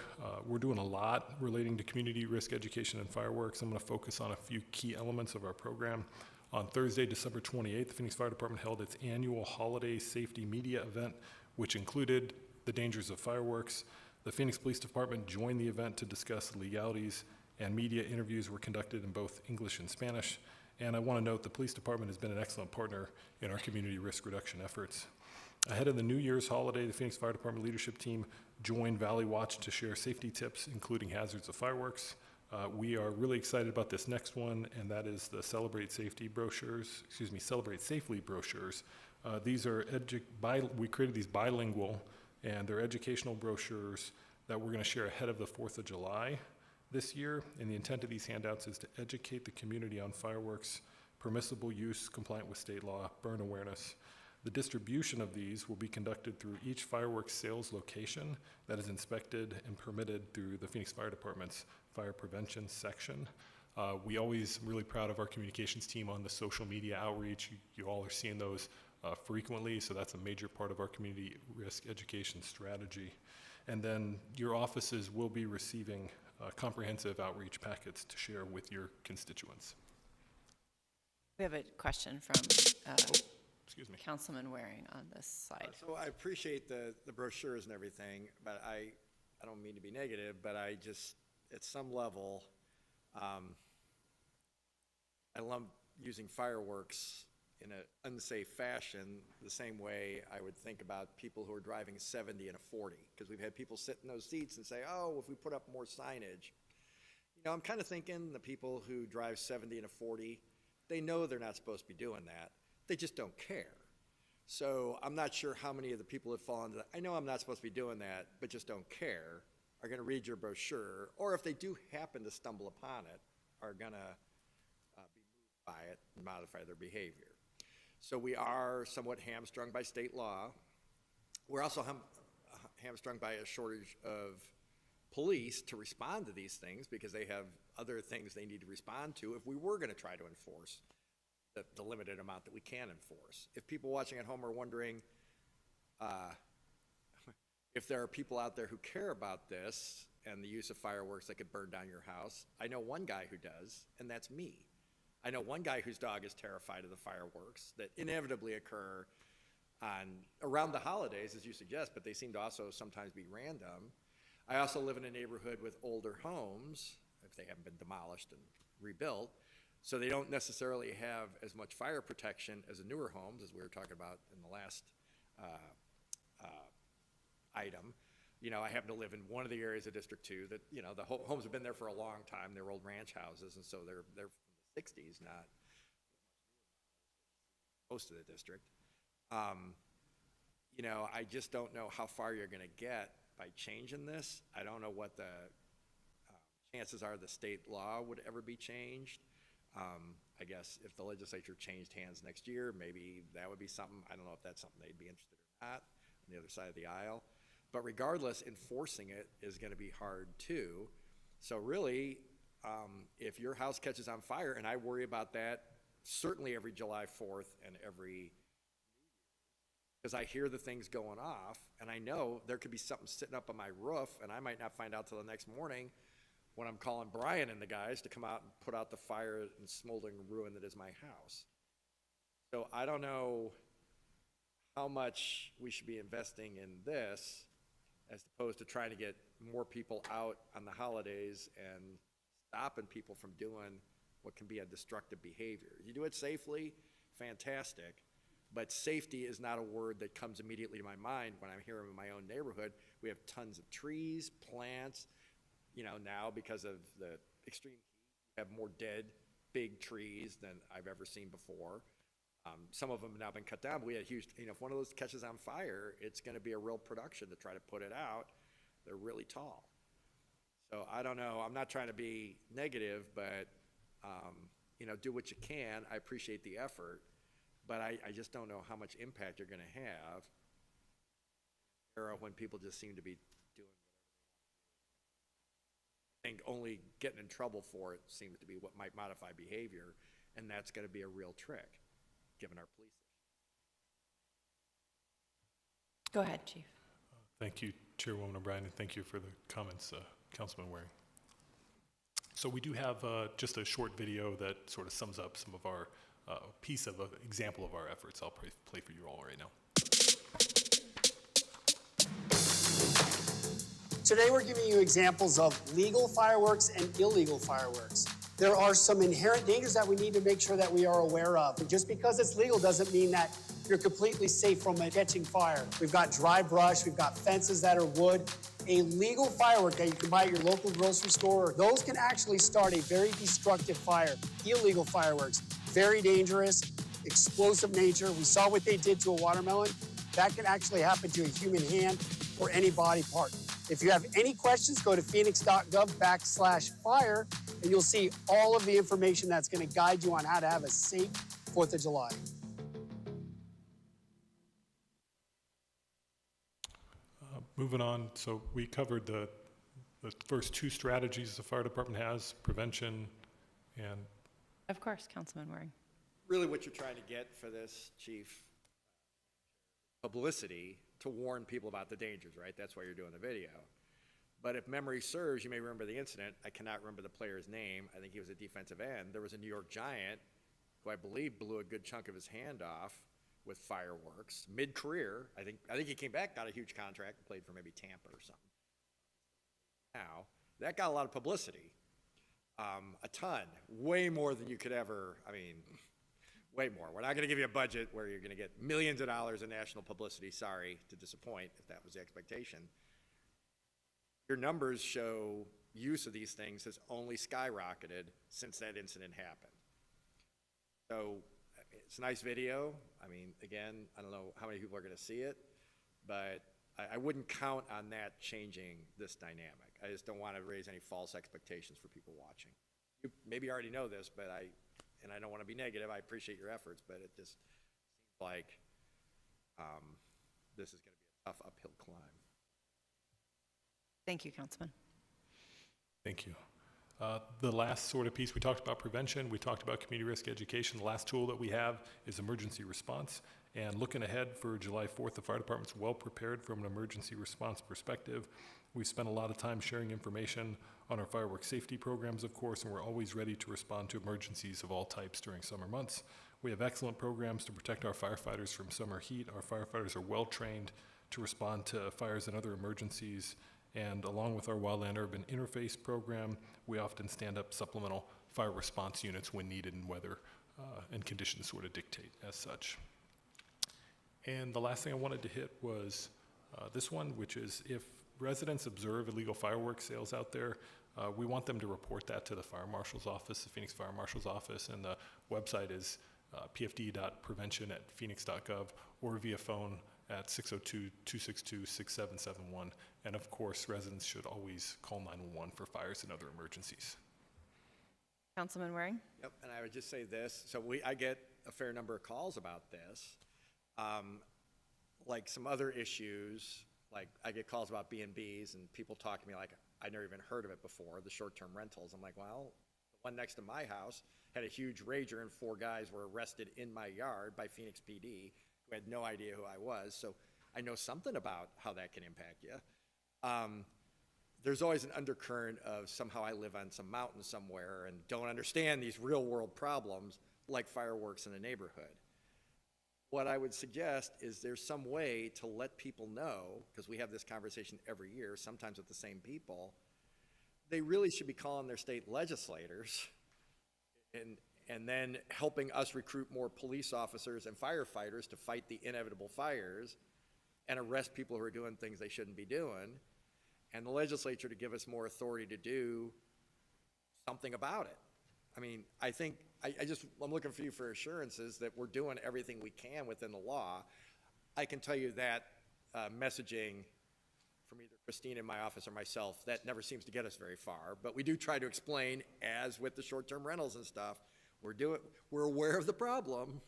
we're doing a lot relating to community risk education and fireworks. I'm going to focus on a few key elements of our program. On Thursday, December 28th, the Phoenix Fire Department held its annual holiday safety media event, which included the dangers of fireworks. The Phoenix Police Department joined the event to discuss the legalities, and media interviews were conducted in both English and Spanish. And I want to note the police department has been an excellent partner in our community risk reduction efforts. Ahead of the New Year's holiday, the Phoenix Fire Department leadership team joined Valley Watch to share safety tips, including hazards of fireworks. We are really excited about this next one, and that is the Celebrate Safely brochures. These are we created these bilingual and they're educational brochures that we're going to share ahead of the 4th of July this year. And the intent of these handouts is to educate the community on fireworks, permissible use compliant with state law, burn awareness. The distribution of these will be conducted through each fireworks sales location that is inspected and permitted through the Phoenix Fire Department's fire prevention section. We always really proud of our communications team on the social media outreach. You all are seeing those frequently, so that's a major part of our community risk education strategy. And then your offices will be receiving comprehensive outreach packets to share with your constituents. We have a question from Excuse me. Councilman Waring on this slide. So I appreciate the brochures and everything, but I don't mean to be negative, but I just, at some level, I love using fireworks in an unsafe fashion the same way I would think about people who are driving 70 and a 40, because we've had people sit in those seats and say, oh, if we put up more signage. You know, I'm kind of thinking the people who drive 70 and a 40, they know they're not supposed to be doing that. They just don't care. So I'm not sure how many of the people that fall into that, I know I'm not supposed to be doing that, but just don't care, are going to read your brochure, or if they do happen to stumble upon it, are going to be moved by it and modify their behavior. So we are somewhat hamstrung by state law. We're also hamstrung by a shortage of police to respond to these things because they have other things they need to respond to if we were going to try to enforce the limited amount that we can enforce. If people watching at home are wondering if there are people out there who care about this and the use of fireworks that could burn down your house, I know one guy who does, and that's me. I know one guy whose dog is terrified of the fireworks that inevitably occur around the holidays, as you suggest, but they seem to also sometimes be random. I also live in a neighborhood with older homes, if they haven't been demolished and rebuilt, so they don't necessarily have as much fire protection as the newer homes, as we were talking about in the last item. You know, I happen to live in one of the areas of District 2 that, you know, the homes have been there for a long time. They're old ranch houses, and so they're from the 60s, not most of the district. You know, I just don't know how far you're going to get by changing this. I don't know what the chances are the state law would ever be changed. I guess if the legislature changed hands next year, maybe that would be something. I don't know if that's something they'd be interested in or not on the other side of the aisle. But regardless, enforcing it is going to be hard too. So really, if your house catches on fire, and I worry about that certainly every July 4th and every, because I hear the things going off, and I know there could be something sitting up on my roof, and I might not find out till the next morning when I'm calling Brian and the guys to come out and put out the fire and smoldering ruin that is my house. So I don't know how much we should be investing in this as opposed to trying to get more people out on the holidays and stopping people from doing what can be a destructive behavior. You do it safely, fantastic, but safety is not a word that comes immediately to my mind when I'm here in my own neighborhood. We have tons of trees, plants, you know, now because of the extreme heat, we have more dead big trees than I've ever seen before. Some of them have now been cut down, but we had huge, you know, if one of those catches on fire, it's going to be a real production to try to put it out. They're really tall. So I don't know, I'm not trying to be negative, but, you know, do what you can. I appreciate the effort, but I just don't know how much impact you're going to have when people just seem to be doing whatever they want to do. I think only getting in trouble for it seems to be what might modify behavior, and that's going to be a real trick, given our police. Go ahead, Chief. Thank you, Chairwoman O'Brien, and thank you for the comments, Councilman Waring. So we do have just a short video that sort of sums up some of our piece of an example of our efforts. I'll play for you all right now. Today we're giving you examples of legal fireworks and illegal fireworks. There are some inherent dangers that we need to make sure that we are aware of. And just because it's legal doesn't mean that you're completely safe from it catching fire. We've got dry brush, we've got fences that are wood. A legal firework that you can buy at your local grocery store, those can actually start a very destructive fire. Illegal fireworks, very dangerous, explosive nature. We saw what they did to a watermelon. That can actually happen to a human hand or any body part. If you have any questions, go to Phoenix.gov/fire, and you'll see all of the information that's going to guide you on how to have a safe 4th of July. Moving on, so we covered the first two strategies the fire department has, prevention and... Of course, Councilman Waring. Really what you're trying to get for this, Chief, publicity to warn people about the dangers, right? That's why you're doing the video. But if memory serves, you may remember the incident. I cannot remember the player's name. I think he was a defensive end. There was a New York Giant who I believe blew a good chunk of his hand off with fireworks mid-career. I think he came back, got a huge contract, and played for maybe Tampa or something. Now, that got a lot of publicity. A ton, way more than you could ever, I mean, way more. We're not going to give you a budget where you're going to get millions of dollars in national publicity. Sorry to disappoint if that was the expectation. Your numbers show use of these things has only skyrocketed since that incident happened. So it's a nice video. I mean, again, I don't know how many people are going to see it, but I wouldn't count on that changing this dynamic. I just don't want to raise any false expectations for people watching. You maybe already know this, but I don't want to be negative. I appreciate your efforts, but it just seems like this is going to be a tough uphill climb. Thank you, Councilman. Thank you. The last sort of piece, we talked about prevention, we talked about community risk education. The last tool that we have is emergency response. And looking ahead for July 4th, the fire department's well prepared from an emergency response perspective. We've spent a lot of time sharing information on our fireworks safety programs, of course, and we're always ready to respond to emergencies of all types during summer months. We have excellent programs to protect our firefighters from summer heat. Our firefighters are well trained to respond to fires and other emergencies. And along with our wildland urban interface program, we often stand up supplemental fire response units when needed and weather and conditions sort of dictate as such. And the last thing I wanted to hit was this one, which is if residents observe illegal fireworks sales out there, we want them to report that to the fire marshal's office, the Phoenix Fire Marshal's office, and the website is pfd.prevention@phoenix.gov or via phone at 602-262-6771. And of course, residents should always call 911 for fires and other emergencies. Councilman Waring? Yep, and I would just say this. So I get a fair number of calls about this. Like some other issues, like I get calls about B&Bs and people talk to me like I never even heard of it before, the short-term rentals. I'm like, well, the one next to my house had a huge rager and 4 guys were arrested in my yard by Phoenix PD who had no idea who I was. So I know something about how that can impact you. There's always an undercurrent of somehow I live on some mountain somewhere and don't understand these real-world problems like fireworks in a neighborhood. What I would suggest is there's some way to let people know, because we have this conversation every year, sometimes with the same people, they really should be calling their state legislators and then helping us recruit more police officers and firefighters to fight the inevitable fires and arrest people who are doing things they shouldn't be doing, and the legislature to give us more authority to do something about it. I mean, I think, I'm looking for you for assurances that we're doing everything we can within the law. I can tell you that messaging from either Christine in my office or myself, that never seems to get us very far. But we do try to explain, as with the short-term rentals and stuff, we're aware of the problem,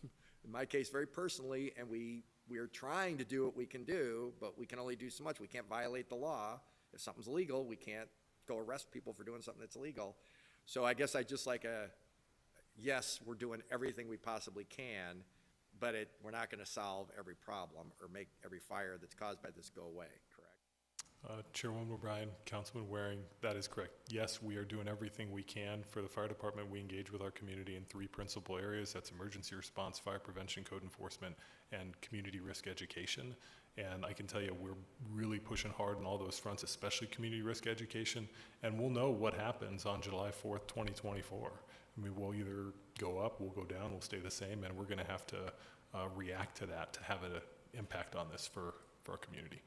in my case very personally, and we are trying to do what we can do, but we can only do so much. We can't violate the law. If something's illegal, we can't go arrest people for doing something that's illegal. So I guess I just like yes, we're doing everything we possibly can, but we're not going to solve every problem or make every fire that's caused by this go away, correct? Chairwoman O'Brien, Councilman Waring, that is correct. Yes, we are doing everything we can. For the fire department, we engage with our community in 3 principal areas. That's emergency response, fire prevention, code enforcement, and community risk education. And I can tell you we're really pushing hard on all those fronts, especially community risk education. And we'll know what happens on July 4th, 2024. I mean, we'll either go up, we'll go down, we'll stay the same, and we're going to have to react to that to have an impact on this for our community.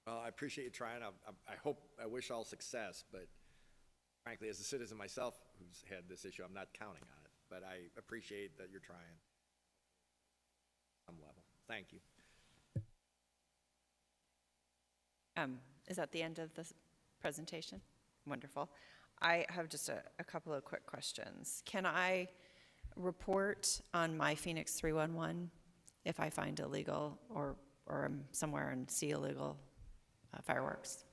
Well, I appreciate you trying. I wish all success, but frankly, as a citizen myself who's had this issue, I'm not counting on it. But I appreciate that you're trying at some level. Thank you. Is that the end of this presentation? Wonderful. I have just a couple of quick questions. Can I report on my Phoenix 311 if I find illegal or I'm somewhere and see illegal fireworks?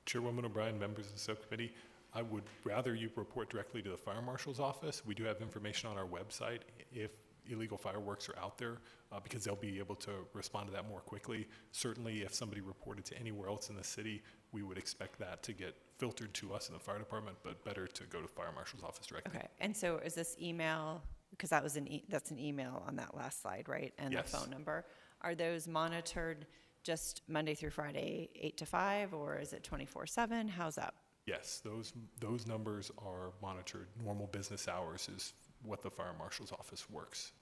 Chairwoman O'Brien, members of the subcommittee, I would rather you report directly to the fire marshal's office. We do have information on our website if illegal fireworks are out there, because they'll be able to respond to that more quickly. Certainly, if somebody reported to anywhere else in the city, we would expect that to get filtered to us in the fire department, but better to go to fire marshal's office directly. Okay, and so is this email, because that was that's an email on that last slide, right? And yes. The phone number. Are those monitored just Monday through Friday, 8 to 5, or is it 24/7? How's that? Yes, those numbers are monitored. Normal business hours is what the fire marshal's office works.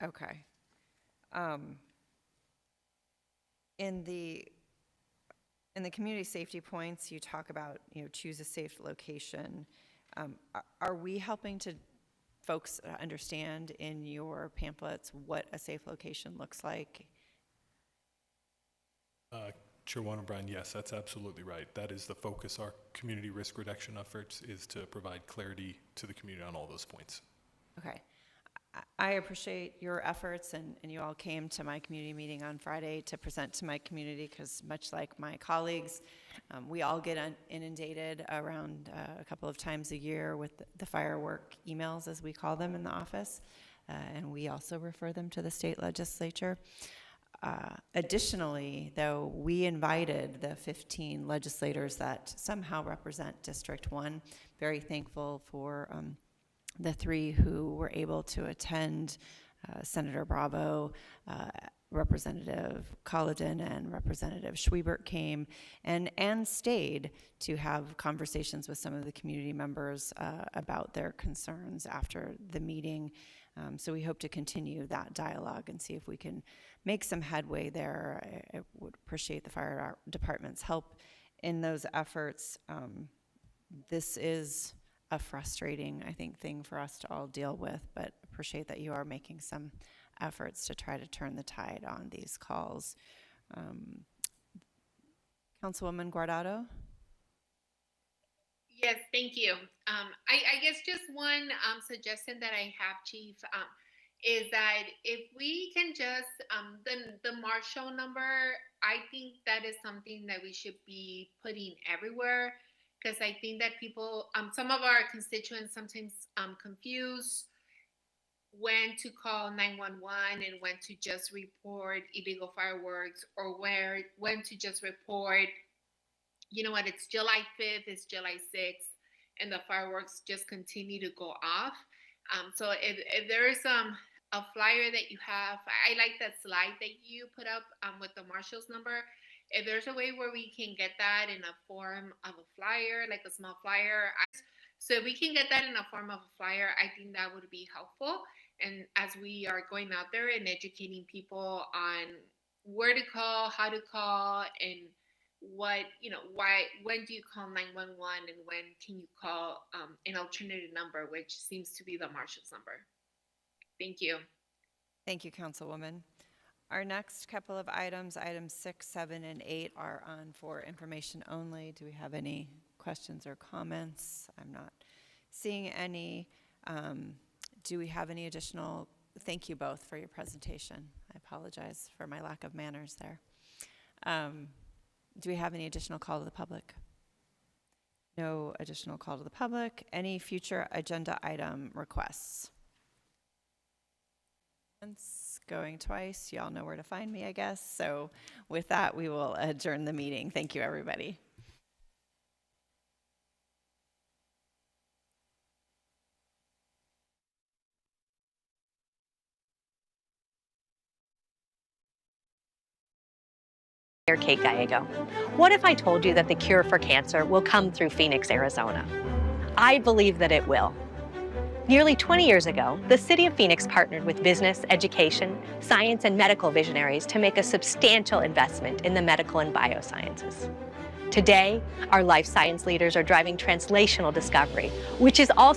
Okay. In the community safety points, you talk about, choose a safe location. Are we helping to folks understand in your pamphlets what a safe location looks like? Chairwoman O'Brien, yes, that's absolutely right. That is the focus. Our community risk reduction efforts is to provide clarity to the community on all those points. Okay. I appreciate your efforts, and you all came to my community meeting on Friday to present to my community, because much like my colleagues, we all get inundated around a couple of times a year with the firework emails, as we call them in the office, and we also refer them to the state legislature. Additionally, though, we invited the 15 legislators that somehow represent District 1. Very thankful for the 3 who were able to attend. Senator Bravo, Representative Collison, and Representative Schwiebert came and stayed to have conversations with some of the community members about their concerns after the meeting. So we hope to continue that dialogue and see if we can make some headway there. I would appreciate the fire department's help in those efforts. This is a frustrating, I think, thing for us to all deal with, but appreciate that you are making some efforts to try to turn the tide on these calls. Councilwoman Guardado? Yes, thank you. I guess just one suggestion that I have, Chief, is that if we can just, the Marshall number, I think that is something that we should be putting everywhere, because I think that people, some of our constituents sometimes confuse when to call 911 and when to just report illegal fireworks, or when to just report, it's July 5th, it's July 6th, and the fireworks just continue to go off. So if there is a flyer that you have, I like that slide that you put up with the marshal's number. If there's a way where we can get that in a form of a flyer, like a small flyer, so if we can get that in a form of a flyer, I think that would be helpful. And as we are going out there and educating people on where to call, how to call, and what, when do you call 911 and when can you call an alternative number, which seems to be the marshal's number. Thank you. Thank you, Councilwoman. Our next couple of items 6, 7, and 8, are on for information only. Do we have any questions or comments? I'm not seeing any. Do we have any additional? Thank you both for your presentation. I apologize for my lack of manners there. Do we have any additional call to the public? No additional call to the public. Any future agenda item requests? Once, going twice. Y'all know where to find me, I guess. So with that, we will adjourn the meeting. Thank you, everybody. Kate Gallego. What if I told you that the cure for cancer will come through Phoenix, Arizona? I believe that it will. Nearly 20 years ago, the city of Phoenix partnered with business, education, science, and medical visionaries to make a substantial investment in the medical and biosciences. Today, our life science leaders are driving translational discovery, which is also